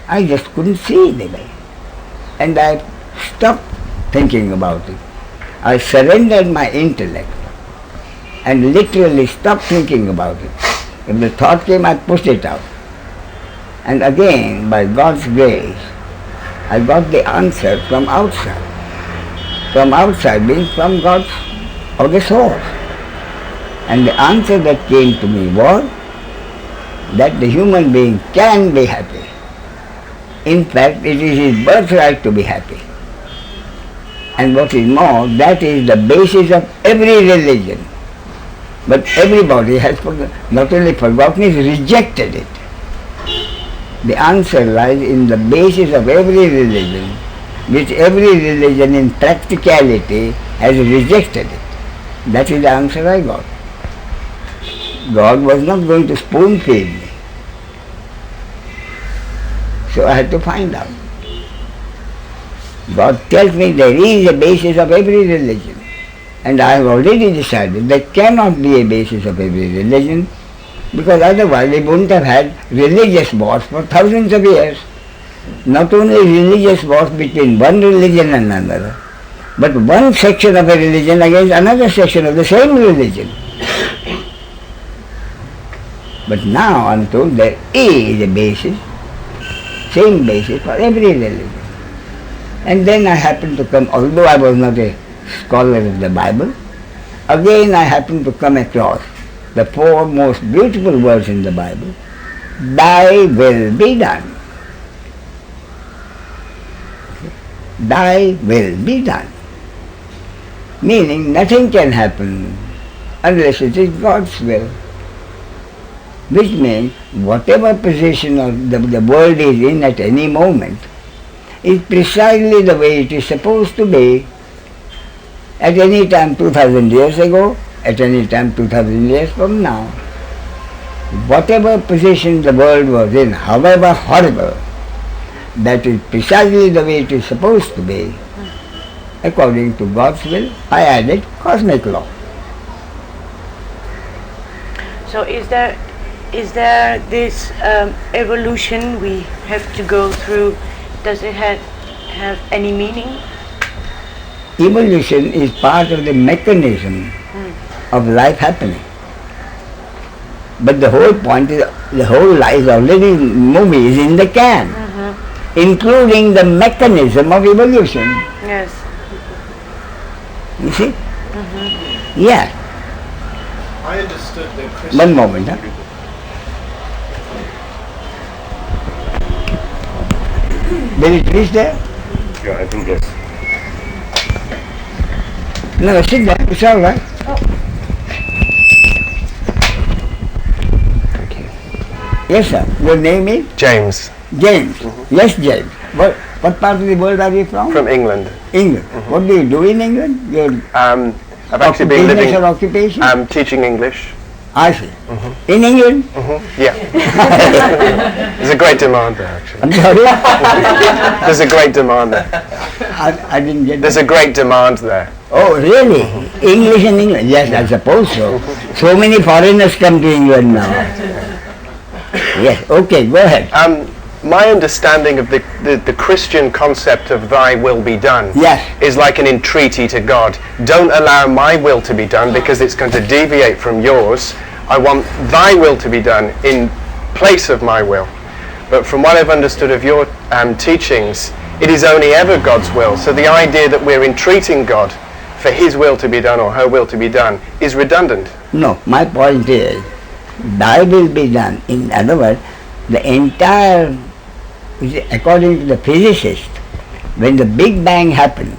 I just couldn't see the way. And I stopped thinking about it. I surrendered my intellect and literally stopped thinking about it. If the thought came, I pushed it out. And again, by God's grace, I got the answer from outside. From outside means from God's, or the source. And the answer that came to me was that the human being can be happy. In fact, it is his birthright to be happy. And what is more, that is the basis of every religion. But everybody has not only forgotten it, rejected it. The answer lies in the basis of every religion, which every religion in practicality has rejected it. That is the answer I got. God was not going to spoon feed me. So I had to find out. God tells me there is a basis of every religion. And I have already decided there cannot be a basis of every religion, because otherwise they wouldn't have had religious wars for thousands of years. Not only religious wars between one religion and another, but one section of a religion against another section of the same religion. But now I am told there is a basis, same basis for every religion. And then I happened to come, although I was not a scholar of the Bible, again I happened to come across the four most beautiful words in the Bible: Thy will be done. Thy will be done. Meaning nothing can happen unless it is God's will. Which means whatever position of the world is in at any moment is precisely the way it is supposed to be at any time 2000 years ago, at any time 2000 years from now. Whatever position the world was in, however horrible, that is precisely the way it is supposed to be, according to God's will. I added cosmic law. So is there this evolution we have to go through? Does it have any meaning? Evolution is part of the mechanism of life happening. But the whole point is, the whole life already movie is in the can, including the mechanism of evolution. Yes. You see? Yeah. I understood that Christian. One moment. Did it reach there? Yeah, I think yes. No, sit down. It's all right. Thank you. Yes, sir. Your name is? James, James. Yes, James. What part of the world are you from? from England. England. What do you do in England? Your I've actually been business living. or occupation? I'm teaching English. I see. In England? Yeah. There's a great demand there, actually. I'm sorry? There's a great demand there. I didn't get There's that. a great demand there. Oh, really? English in England? Yes, I suppose so. So many foreigners come to England now. Yes, okay, go ahead. My understanding of the Christian concept of thy will be done Yes. is like an entreaty to God. Don't allow my will to be done because it's going to deviate from yours. I want thy will to be done in place of my will. But from what I've understood of your teachings, it is only ever God's will. So the idea that we're entreating God for his will to be done or her will to be done is redundant. No, my point is, thy will be done. In other words, the entire, according to the physicist, when the Big Bang happened,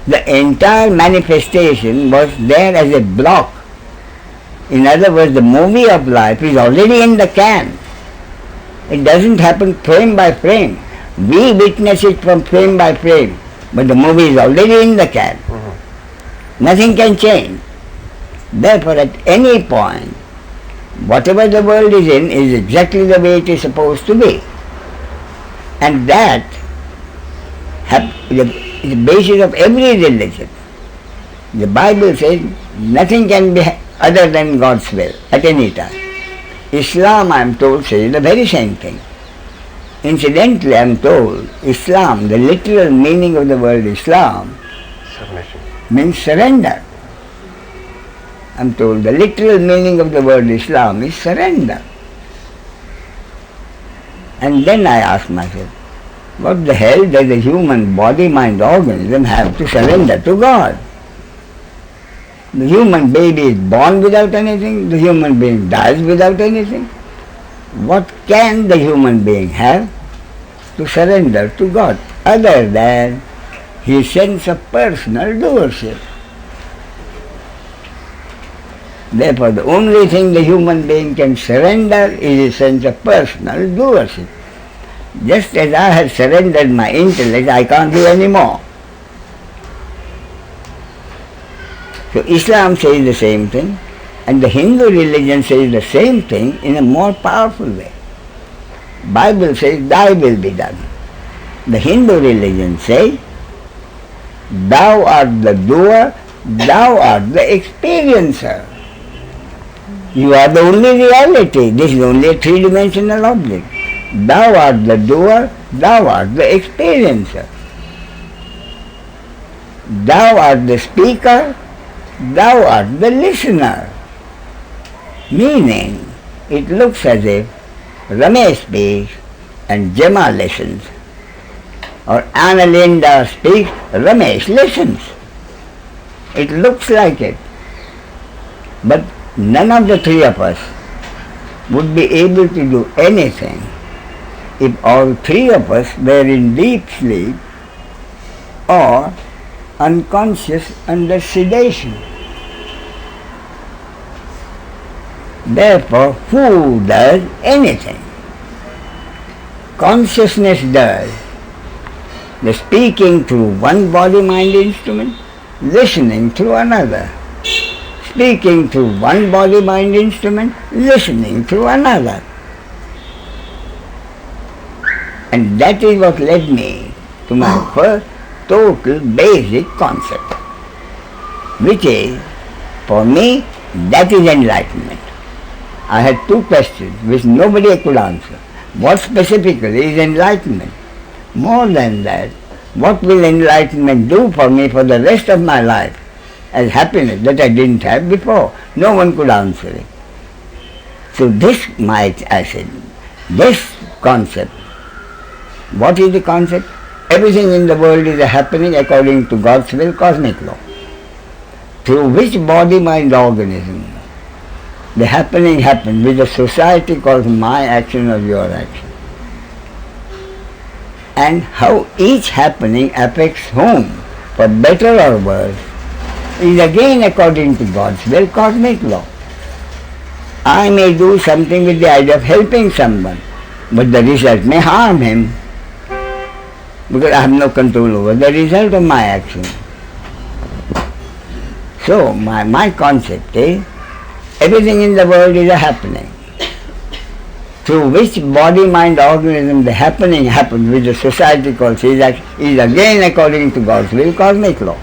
the entire manifestation was there as a block. In other words, the movie of life is already in the can. It doesn't happen frame by frame. We witness it from frame by frame, but the movie is already in the can. Nothing can change. Therefore, at any point, whatever the world is in is exactly the way it is supposed to be. And that is the basis of every religion. The Bible says nothing can be other than God's will at any time. Islam, I am told, says the very same thing. Incidentally, I am told, Islam, the literal meaning of the word Islam, Submission. means surrender. I am told the literal meaning of the word Islam is surrender. And then I ask myself, what the hell does the human body, mind, organism have to surrender to God? The human baby is born without anything, the human being dies without anything. What can the human being have to surrender to God other than his sense of personal doership? Therefore, the only thing the human being can surrender is his sense of personal doership. Just as I have surrendered my intellect, I can't do any more. So Islam says the same thing, and the Hindu religion says the same thing in a more powerful way. Bible says, thy will be done. The Hindu religion says, thou art the doer, thou art the experiencer. You are the only reality. This is only a three-dimensional object. Thou art the doer, thou art the experiencer. Thou art the speaker, thou art the listener. Meaning, it looks as if Ramesh speaks and Gemma listens. Or Annalinda speaks, Ramesh listens. It looks like it. But none of the three of us would be able to do anything if all three of us were in deep sleep or unconscious under sedation. Therefore, who does anything? Consciousness does. The speaking through one body-mind instrument, listening through another. Speaking through one body-mind instrument, listening through another. And that is what led me to my first total basic concept, which is, for me, that is enlightenment. I had two questions which nobody could answer. What specifically is enlightenment? More than that, what will enlightenment do for me for the rest of my life as happiness that I didn't have before? No one could answer it. So this I said, this concept, what is the concept? Everything in the world is a happening according to God's will, cosmic law, through which body, mind, organism the happening happens, which the society calls my action or your action. And how each happening affects whom, for better or worse, is again according to God's will, cosmic law. I may do something with the idea of helping someone, but the result may harm him because I have no control over the result of my action. So my concept is everything in the world is a happening, through which body, mind, organism the happening happens, which the society calls is again according to God's will, cosmic law.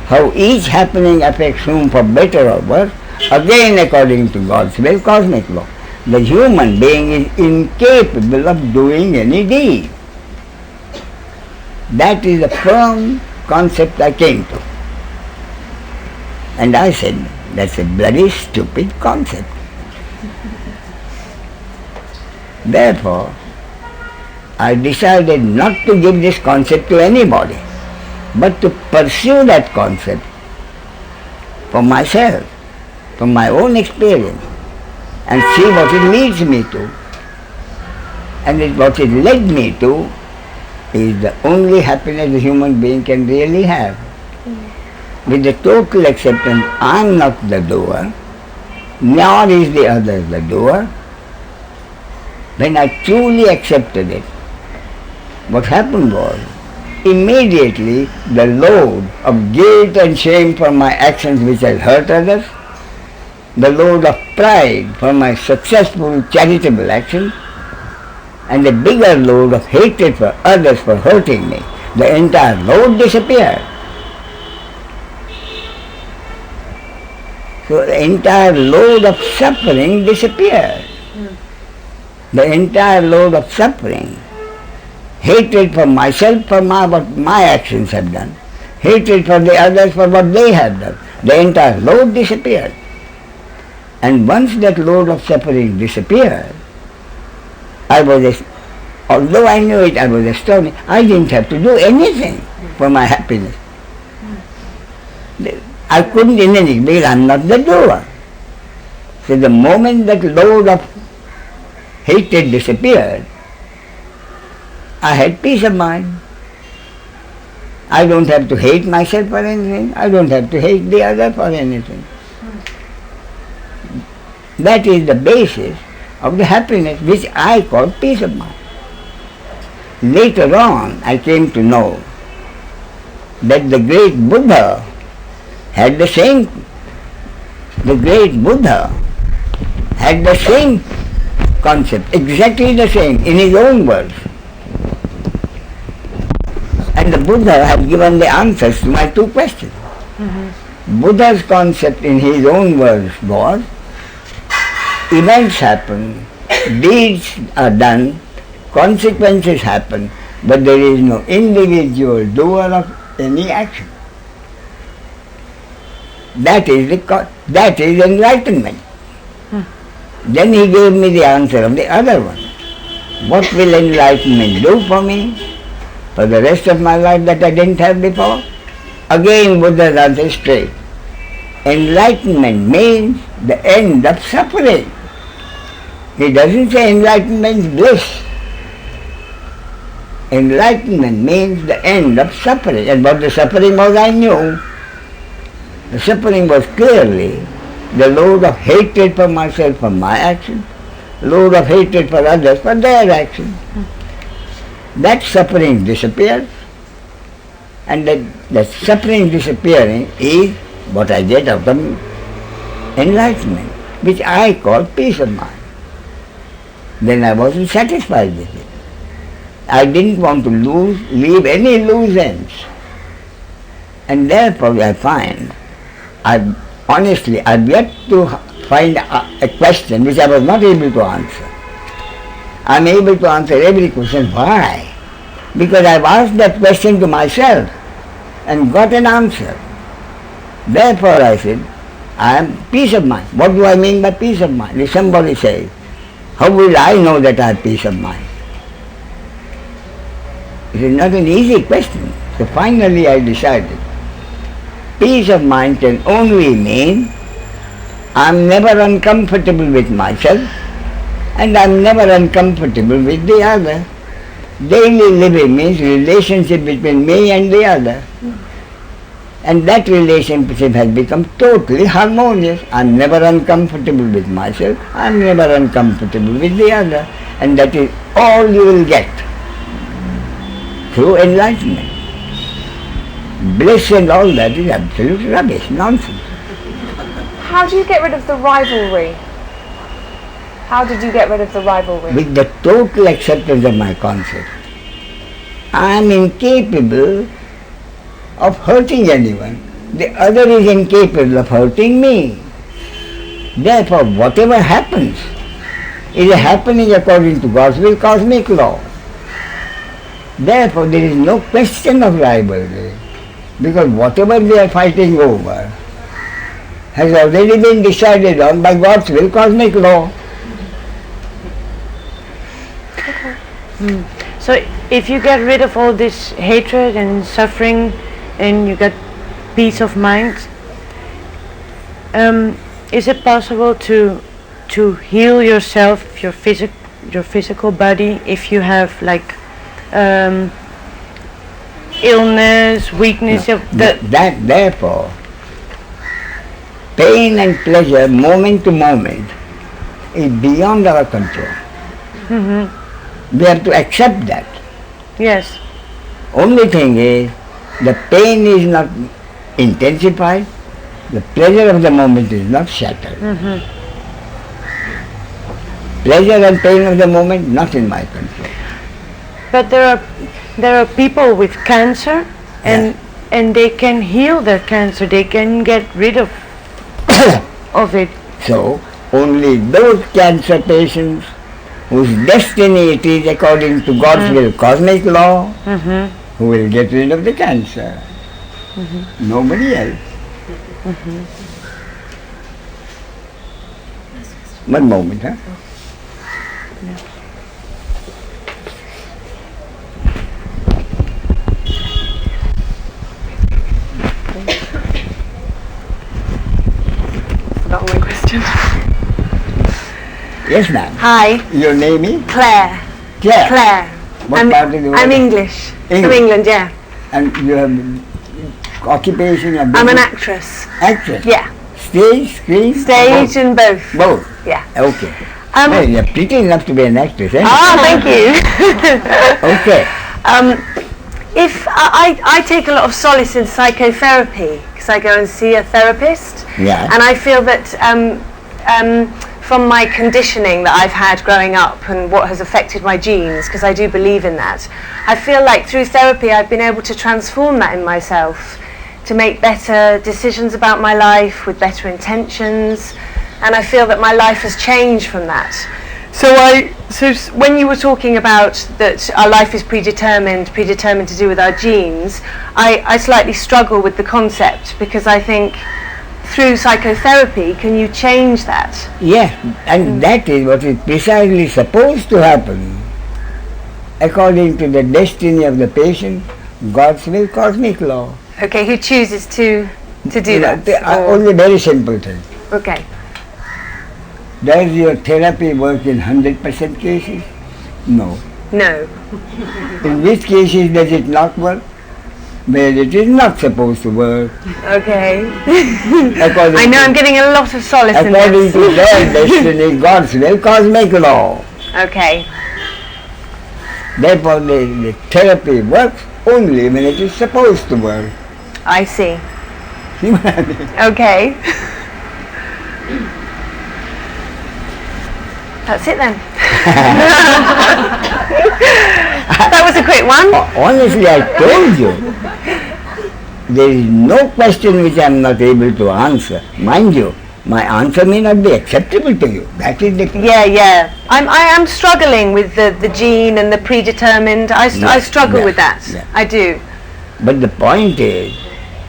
How each happening affects whom for better or worse, again according to God's will, cosmic law. The human being is incapable of doing any deed. That is a firm concept I came to. And I said, that's a bloody stupid concept. Therefore, I decided not to give this concept to anybody, but to pursue that concept for myself, from my own experience, and see what it leads me to. And what it led me to is the only happiness a human being can really have. With the total acceptance, I am not the doer, nor is the other the doer. When I truly accepted it, what happened was, immediately the load of guilt and shame for my actions which had hurt others, the load of pride for my successful charitable actions, and the bigger load of hatred for others for hurting me, the entire load disappeared. So the entire load of suffering disappeared. The entire load of suffering, hatred for myself for what my actions have done, hatred for the others for what they have done, the entire load disappeared. And once that load of suffering disappeared, although I knew it, I was astonished. I didn't have to do anything for my happiness. I couldn't in any because I'm not the doer. So the moment that load of hatred disappeared, I had peace of mind. I don't have to hate myself for anything. I don't have to hate the other for anything. That is the basis of the happiness which I call peace of mind. Later on, I came to know that the great Buddha had the same. The great Buddha had the same concept, exactly the same, in his own words. And the Buddha had given the answers to my two questions. Buddha's concept in his own words was, events happen, deeds are done, consequences happen, but there is no individual doer of any action. That is enlightenment. Then he gave me the answer of the other one. What will enlightenment do for me for the rest of my life that I didn't have before? Again Buddha's answer is straight. Enlightenment means the end of suffering. He doesn't say enlightenment is bliss. Enlightenment means the end of suffering. And what the suffering was, I knew. The suffering was clearly the load of hatred for myself for my action, load of hatred for others for their action. That suffering disappears, and that suffering disappearing is what I get out of enlightenment, which I call peace of mind. Then I wasn't satisfied with it. I didn't want to leave any loose ends. And therefore I find, I've yet to find a question which I was not able to answer. I'm able to answer every question. Why? Because I've asked that question to myself and got an answer. Therefore I said, I am peace of mind. What do I mean by peace of mind? If somebody says, how will I know that I have peace of mind? It is not an easy question. So finally I decided, peace of mind can only mean I'm never uncomfortable with myself and I'm never uncomfortable with the other. Daily living means relationship between me and the other. And that relationship has become totally harmonious. I'm never uncomfortable with myself, I'm never uncomfortable with the other. And that is all you will get through enlightenment. Bliss and all that is absolute rubbish, nonsense. How do you get rid of the rivalry? How did you get rid of the rivalry? With the total acceptance of my concept. I am incapable of hurting anyone. The other is incapable of hurting me. Therefore, whatever happens is happening according to God's will, cosmic law. Therefore, there is no question of rivalry, because whatever they are fighting over has already been decided on by God's will, cosmic law. So if you get rid of all this hatred and suffering and you get peace of mind, is it possible to heal yourself, your physical body, if you have like illness, weakness? No, Of therefore, pain and pleasure, moment to moment, is beyond our control. We have to accept that. Yes. Only thing is, the pain is not intensified, the pleasure of the moment is not shattered. Pleasure and pain of the moment, not in my control. But there are people with cancer, and they can heal their cancer. They can get rid of it. So, only those cancer patients whose destiny it is according to God's will, cosmic law, who will get rid of the cancer. Nobody else. One moment, huh? Forgot my question. Yes, ma'am. Hi, Your name is? Claire. Claire. Claire. What part of the world? I'm English. From English. England, yeah. And you have occupation of I'm an actress. actress. Yeah. Stage, screen? Stage and both. Both. Yeah. Okay. Well, you're pretty enough to be an actress, eh? Thank you. Okay. If I take a lot of solace in psychotherapy because I go and see a therapist, Yeah. and I feel that from my conditioning that I've had growing up and what has affected my genes, because I do believe in that, I feel like through therapy I've been able to transform that in myself, to make better decisions about my life with better intentions, and I feel that my life has changed from that. So when you were talking about that our life is predetermined to do with our genes, I slightly struggle with the concept, because I think through psychotherapy, can you change that? Yes, and that is what is precisely supposed to happen according to the destiny of the patient, God's will, cosmic law. Okay, who chooses to do that? Only very simple thing. Okay. Does your therapy work in 100% cases? No. No. In which cases does it not work? Where it is not supposed to work. Okay. According I know to, I'm getting a lot of solace in according this. to their destiny, God's will, cosmic law. Okay. Therefore, the therapy works only when it is supposed to work. I see. See what I mean? Okay. That's it then. That was a quick one. Honestly, I told you, there is no question which I am not able to answer. Mind you, my answer may not be acceptable to you. That is the Yeah. I am struggling with the gene and the predetermined. I struggle with that. Yeah. I do. But the point is,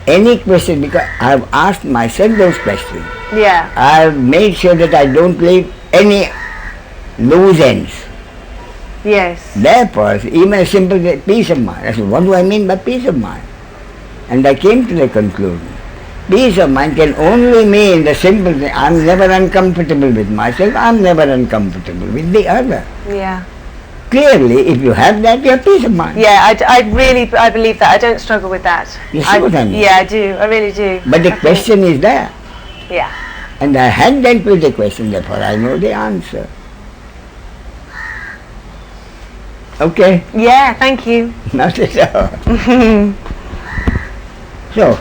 any question, because I have asked myself those questions, Yeah. I have made sure that I don't leave any loose ends. Yes. Therefore, even a simple peace of mind. I said, what do I mean by peace of mind? And I came to the conclusion. Peace of mind can only mean the simple thing. I'm never uncomfortable with myself. I'm never uncomfortable with the other. Yeah. clearly, if you have that, you have peace of mind. Yeah, I believe that. I don't struggle with that. You see what I mean? Yeah, I do. I really do. But the question is there. Yeah. And I had dealt with the question, therefore I know the answer. Okay? Yeah, thank you. Not at all. So,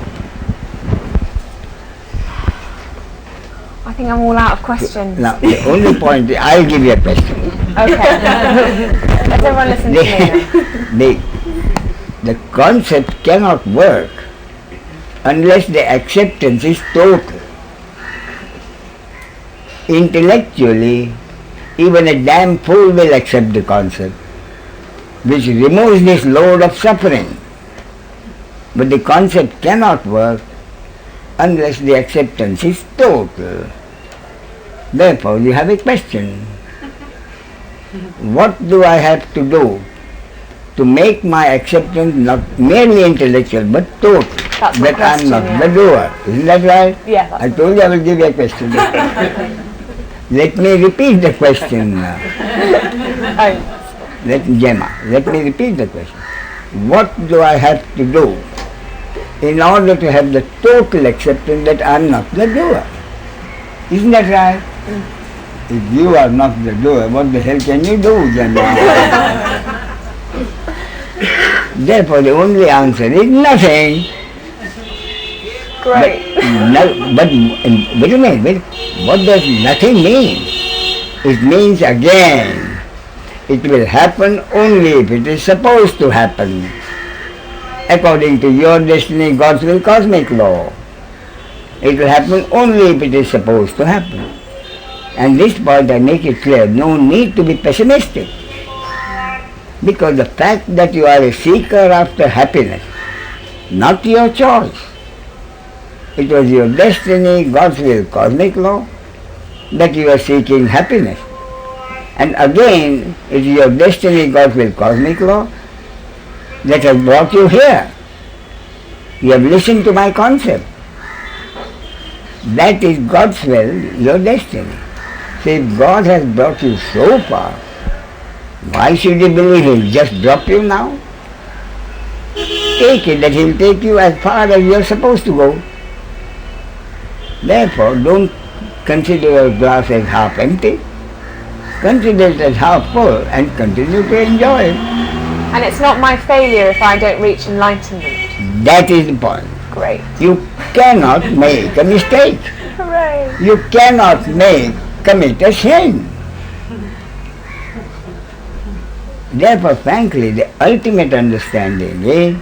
I think I'm all out of questions. now the only point, I'll give you a question. Okay. Let everyone listen to me now. The concept cannot work unless the acceptance is total. Intellectually, even a damn fool will accept the concept, which removes this load of suffering. But the concept cannot work unless the acceptance is total. Therefore, you have a question. What do I have to do to make my acceptance not merely intellectual but total? That's the that question, I'm not yeah. the doer. Isn't that right? Yeah, that's I the told you I will give you a question. Let me repeat the question now. Let me repeat the question. What do I have to do in order to have the total acceptance that I am not the doer? Isn't that right? If you are not the doer, what the hell can you do, Gemma? Therefore, the only answer is nothing. Great. But wait a minute, what does nothing mean? It means again, it will happen only if it is supposed to happen, according to your destiny, God's will, cosmic law. It will happen only if it is supposed to happen. And this point I make it clear, no need to be pessimistic. Because the fact that you are a seeker after happiness, not your choice. It was your destiny, God's will, cosmic law, that you are seeking happiness. And again, it is your destiny, God's will, cosmic law, that has brought you here. You have listened to my concept. That is God's will, your destiny. So if God has brought you so far, why should you believe He'll just drop you now? Take it that He'll take you as far as you're supposed to go. Therefore, don't consider your glass as half empty. Consider it as half full and continue to enjoy it. And it's not my failure if I don't reach enlightenment. That is the point. Great. You cannot make a mistake. Hooray. You cannot commit a sin. Therefore, frankly, the ultimate understanding is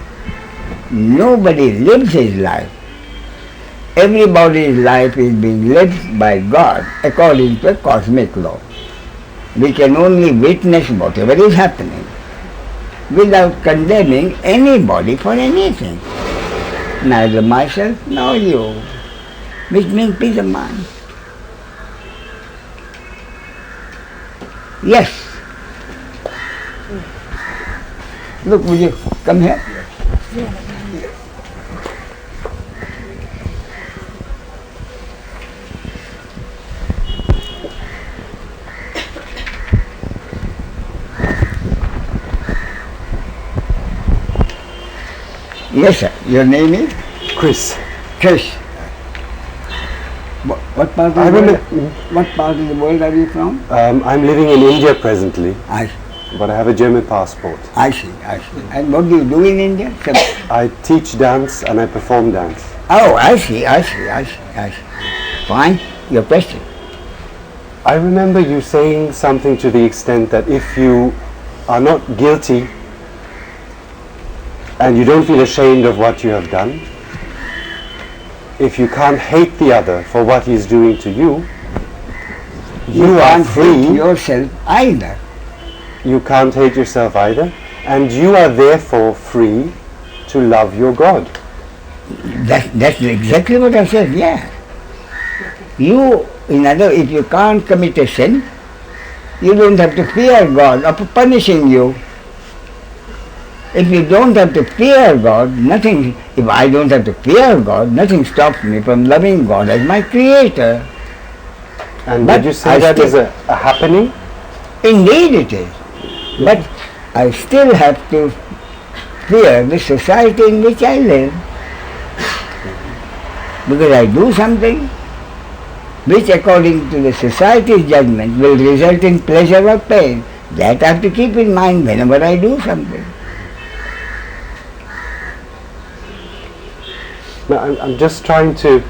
nobody lives his life. Everybody's life is being lived by God according to a cosmic law. We can only witness whatever is happening without condemning anybody for anything. Neither myself nor you, which means peace of mind. Yes. Look, will you come here? Yes, sir. Your name is? Chris. Chris. What part of the world? What part of the world are you from? I'm living in India presently, I but I have a German passport. see. And what do you do in India? I teach dance and I perform dance. Oh, I see. Fine. Your question. I remember you saying something to the extent that if you are not guilty and you don't feel ashamed of what you have done, if you can't hate the other for what he's doing to you, you are can't free. hate yourself either. You can't hate yourself either, and you are therefore free to love your God. That's exactly what I said, yeah. If you can't commit a sin, you don't have to fear God of punishing you. If you don't have to fear God, if I don't have to fear God, nothing stops me from loving God as my creator. And But did you say I that still- is a happening? Indeed it is. But I still have to fear the society in which I live. Because I do something which according to the society's judgment will result in pleasure or pain. That I have to keep in mind whenever I do something. I'm just trying to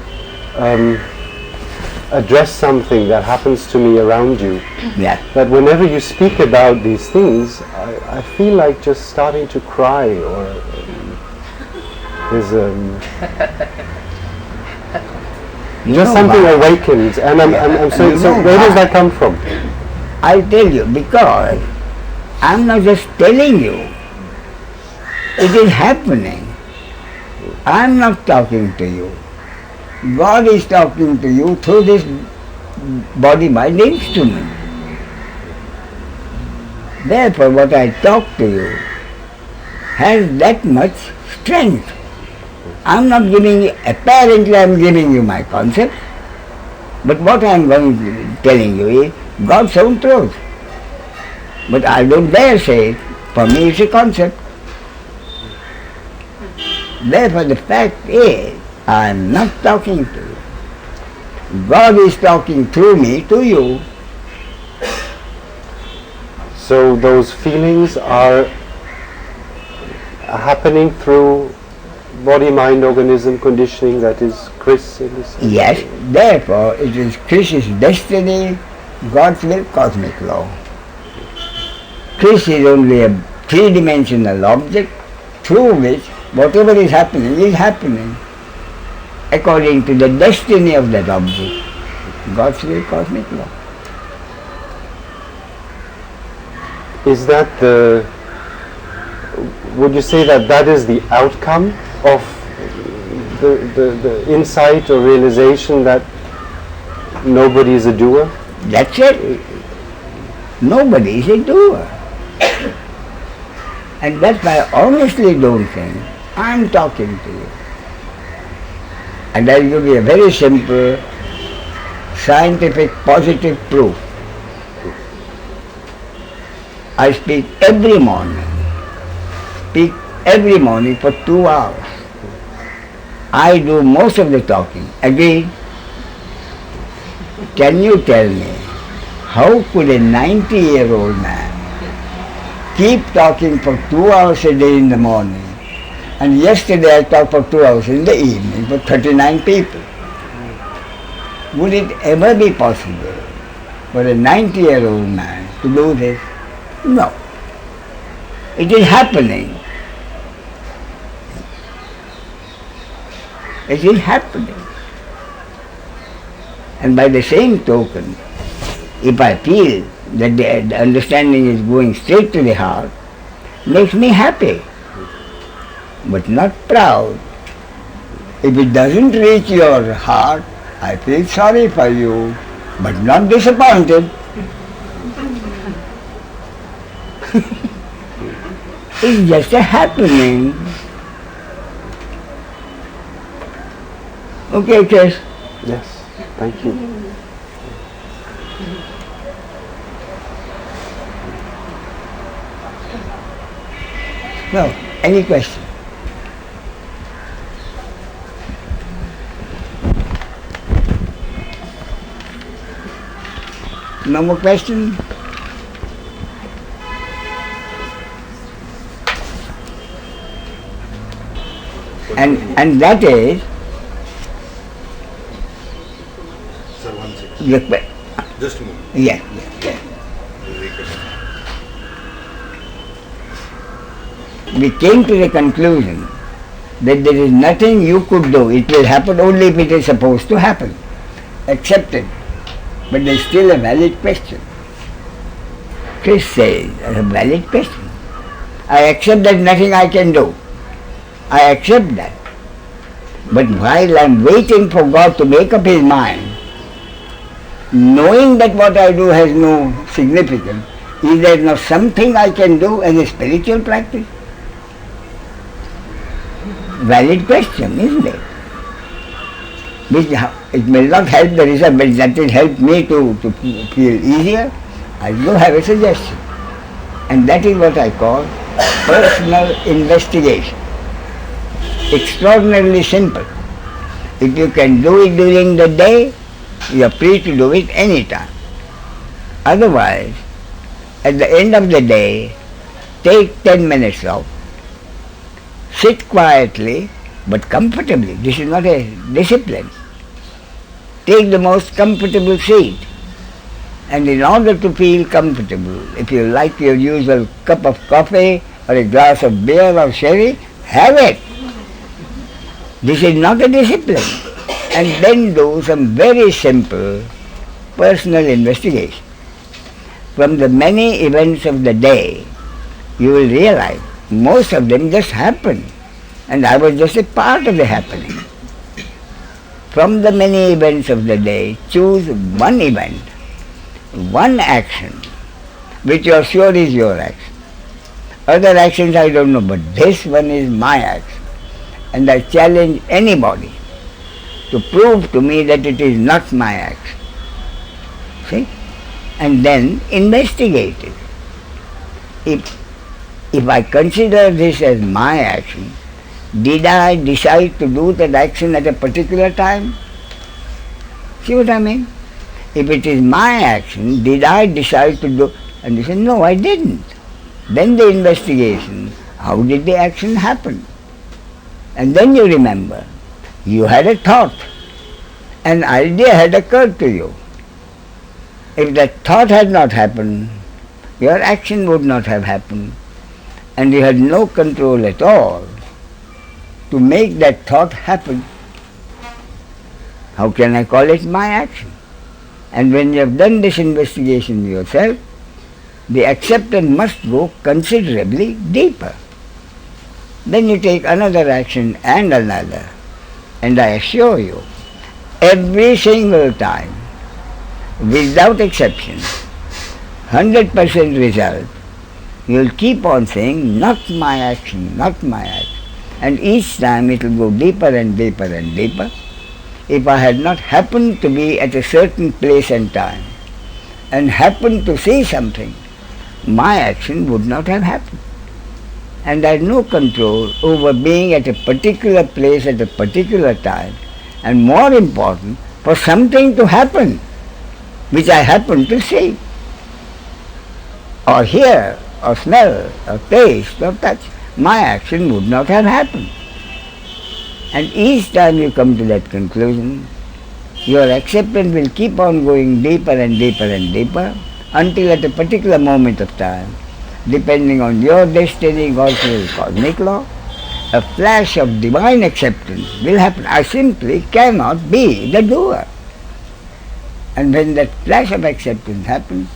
address something that happens to me around you. Yeah. That whenever you speak about these things, I feel like just starting to cry, or there's just something awakens, and I'm so where does that come from? I'll tell you, because I'm not just telling you, it is happening. I'm not talking to you. God is talking to you through this body-mind instrument. Therefore, what I talk to you has that much strength. I'm not giving you, apparently I'm giving you my concept, but what I'm telling you is God's own truth. But I don't dare say it. For me it's a concept. Therefore the fact is, I'm not talking to you. God is talking through me to you. So those feelings are happening through body-mind organism conditioning, that is Chris in this sense? Yes, therefore it is Chris's destiny, God's will, cosmic law. Chris is only a three-dimensional object through which whatever is happening according to the destiny of that object. God's will, cosmic law. Is that would you say that is the outcome of the insight or realization that nobody is a doer? That's it. Nobody is a doer. And that's why I honestly don't think I'm talking to you. And I'll give you a very simple, scientific, positive proof. I speak every morning for 2 hours. I do most of the talking. Again, can you tell me, how could a 90-year-old man keep talking for 2 hours a day in the morning, and yesterday I talked for 2 hours in the evening for 39 people? Would it ever be possible for a 90-year-old man to do this? No. It is happening. It is happening. And by the same token, if I feel that the understanding is going straight to the heart, makes me happy, but not proud. If it doesn't reach your heart, I feel sorry for you, but not disappointed. It's just a happening. Okay, Chris? Yes, thank you. No, any question? No more questions? And that is Sir, one second. Just a moment. Yeah. We came to the conclusion that there is nothing you could do. It will happen only if it is supposed to happen. Accepted. But there is still a valid question. Chris says, that's a valid question. I accept that nothing I can do. I accept that. But while I am waiting for God to make up His mind, knowing that what I do has no significance, is there not something I can do as a spiritual practice? Valid question, isn't it? Which it may not help the result, but that will help me to feel easier. I do have a suggestion. And that is what I call personal investigation. Extraordinarily simple. If you can do it during the day, you are free to do it any time. Otherwise, at the end of the day, take 10 minutes off. Sit quietly but comfortably. This is not a discipline. Take the most comfortable seat. And in order to feel comfortable, if you like your usual cup of coffee or a glass of beer or sherry, have it. This is not a discipline. And then do some very simple personal investigation. From the many events of the day, you will realize most of them just happen. And I was just a part of the happening. From the many events of the day, choose one event, one action, which you are sure is your action. Other actions I don't know, but this one is my action. And I challenge anybody to prove to me that it is not my action. See? And then investigate it. If I consider this as my action, did I decide to do that action at a particular time? See what I mean? If it is my action, did I decide to do? And you say, no, I didn't. Then the investigation, how did the action happen? And then you remember, you had a thought, an idea had occurred to you. If that thought had not happened, your action would not have happened, and you had no control at all to make that thought happen. How can I call it my action? And when you have done this investigation yourself, the acceptance must go considerably deeper. Then you take another action and another, and I assure you, every single time, without exception, 100% result, you will keep on saying, not my action, not my action. And each time it will go deeper and deeper and deeper. If I had not happened to be at a certain place and time, and happened to see something, my action would not have happened. And I had no control over being at a particular place at a particular time, and more important, for something to happen, which I happened to see, or hear, or smell, or taste, or touch. My action would not have happened. And each time you come to that conclusion, your acceptance will keep on going deeper and deeper and deeper, until at a particular moment of time, depending on your destiny, God's will, cosmic law, a flash of divine acceptance will happen. I simply cannot be the doer. And when that flash of acceptance happens,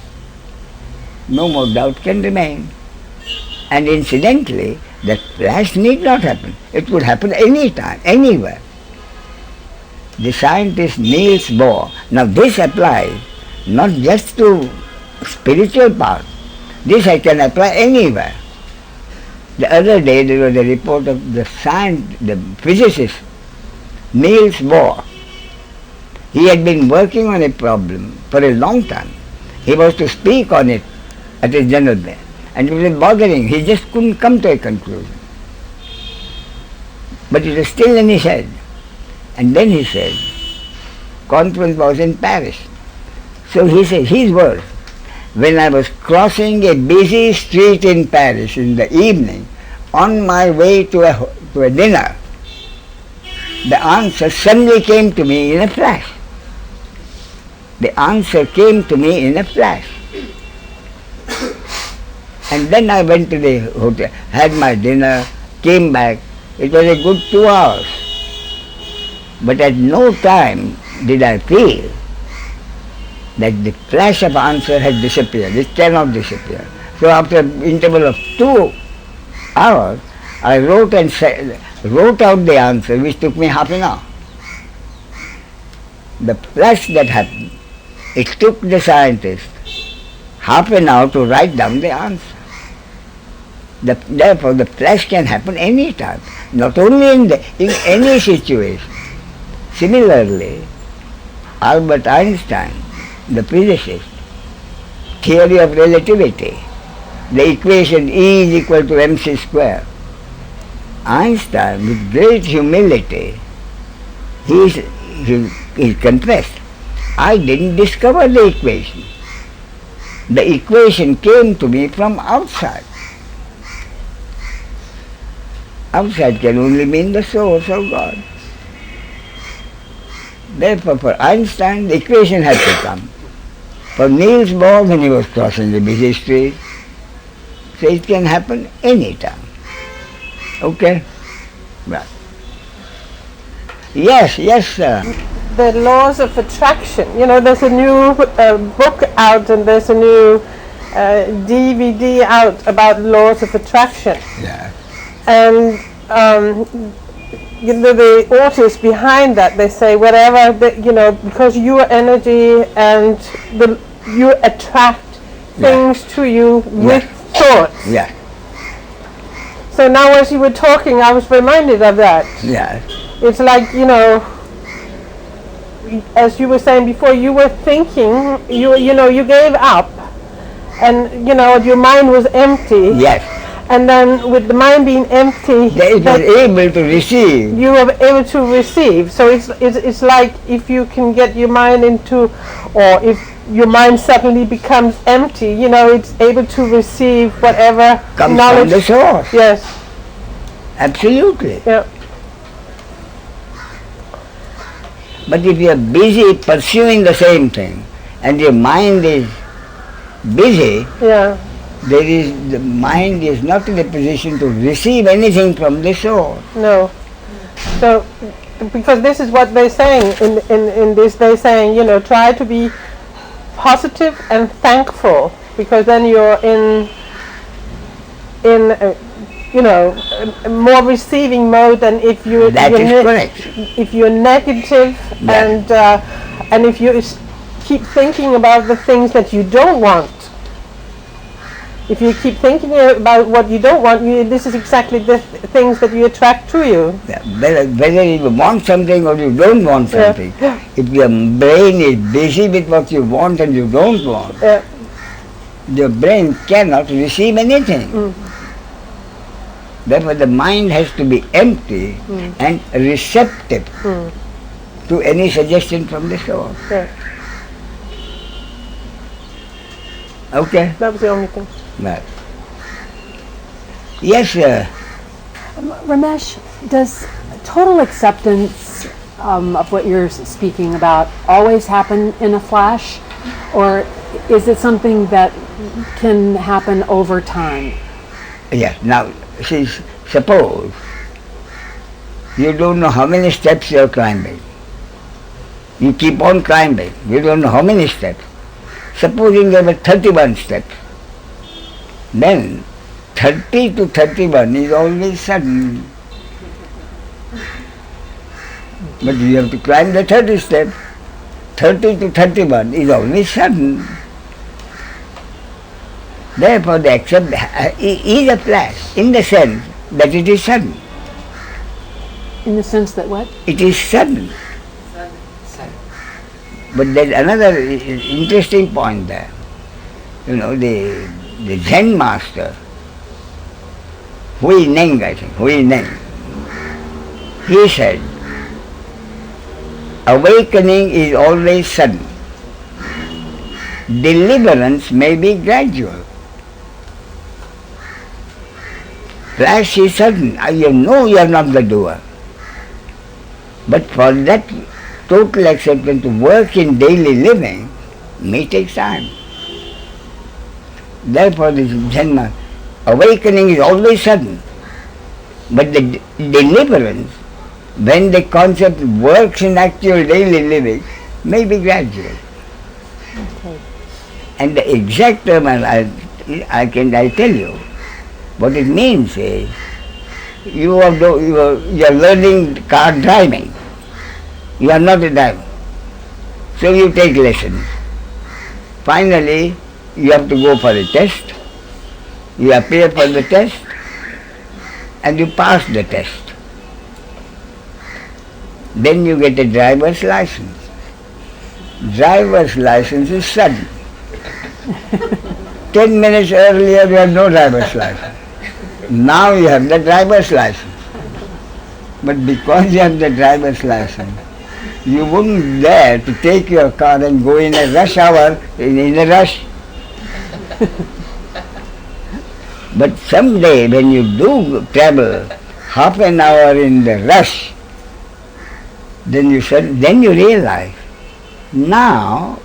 no more doubt can remain. And incidentally, that flash need not happen. It would happen any time, anywhere. The scientist Niels Bohr, now this applies not just to spiritual part, this I can apply anywhere. The other day there was a report of the physicist Niels Bohr. He had been working on a problem for a long time. He was to speak on it at a general meeting, and it was bothering. He just couldn't come to a conclusion. But it was still in his head. And then he said, conference was in Paris. So he said, his words, when I was crossing a busy street in Paris in the evening, on my way to a dinner, the answer suddenly came to me in a flash. The answer came to me in a flash. And then I went to the hotel, had my dinner, came back. It was a good 2 hours. But at no time did I feel that the flash of answer had disappeared. It cannot disappear. So after an interval of 2 hours, I wrote out the answer, which took me half an hour. The flash that happened, it took the scientist half an hour to write down the answer. Therefore, the flash can happen any time, not only in any situation. Similarly, Albert Einstein, the physicist, theory of relativity, the equation E is equal to mc square. Einstein, with great humility, he confessed, I didn't discover the equation. The equation came to me from outside. Outside can only mean the source of God. Therefore, for Einstein, the equation had to come. For Niels Bohr, when he was crossing the busy street, so it can happen anytime. Okay? Right. Yes, sir. The laws of attraction. You know, there's a new book out and there's a new DVD out about laws of attraction. Yeah. And you know, the authors behind that, they say whatever, because your energy and you attract things to you with thoughts. Yeah. So now as you were talking, I was reminded of that. Yeah. It's like, as you were saying before, you were thinking, you gave up, and your mind was empty. Yes. And then with the mind being empty, It was able to receive. You were able to receive. So it's like if you can get your mind into, or if your mind suddenly becomes empty, it's able to receive whatever Comes knowledge. from the source. Yes. Absolutely. Yeah. But if you are busy pursuing the same thing, and your mind is busy, Yeah. the mind is not in a position to receive anything from the source. No. So, because this is what they're saying in this, they're saying, try to be positive and thankful, because then you're in more receiving mode than if you. That is correct. If you're negative and if you keep thinking about the things that you don't want. If you keep thinking about what you don't want, this is exactly the things that you attract to you. Yeah, whether you want something or you don't want something, if your brain is busy with what you want and you don't want, your brain cannot receive anything. Therefore, the mind has to be empty and receptive to any suggestion from the source. Yeah. Okay? That was the only thing. Right. Yes, sir. Ramesh, does total acceptance of what you're speaking about always happen in a flash, or is it something that can happen over time? Yes. Now, see, suppose you don't know how many steps you're climbing. You keep on climbing. You don't know how many steps. Supposing there were 31 steps. Then 30 to 31 is always sudden. But you have to climb the 30 steps. 30 to 31 is always sudden. Therefore, the accept is a flash in the sense that it is sudden. In the sense that what? It is sudden. But there's another interesting point there. The Zen master, Hui Neng, he said, awakening is always sudden. Deliverance may be gradual. Flash is sudden. You know you are not the doer. But for that total acceptance to work in daily living may take time. Therefore, this Zen awakening is always sudden. But the deliverance, when the concept works in actual daily living, may be gradual. Okay. And the exact term I'll tell you. What it means is, you are learning car driving. You are not a driver. So you take lessons. Finally, you have to go for a test. You appear for the test and you pass the test. Then you get a driver's license. Driver's license is sudden. 10 minutes earlier you had no driver's license. Now you have the driver's license. But because you have the driver's license, you wouldn't dare to take your car and go in a rush hour, in a rush. But someday when you do travel half an hour in the rush, then you realize, now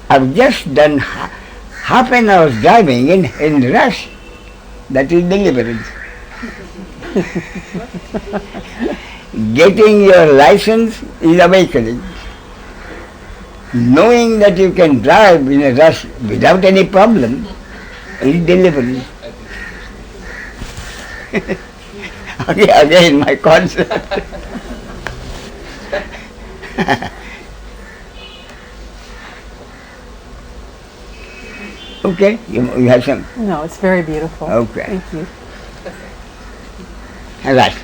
I've just done half an hour's driving in rush. That is deliverance. Getting your license is awakening. Knowing that you can drive in a rush without any problem is deliverance. Again my concept. Okay, you have some? No, it's very beautiful. Okay. Thank you. All right.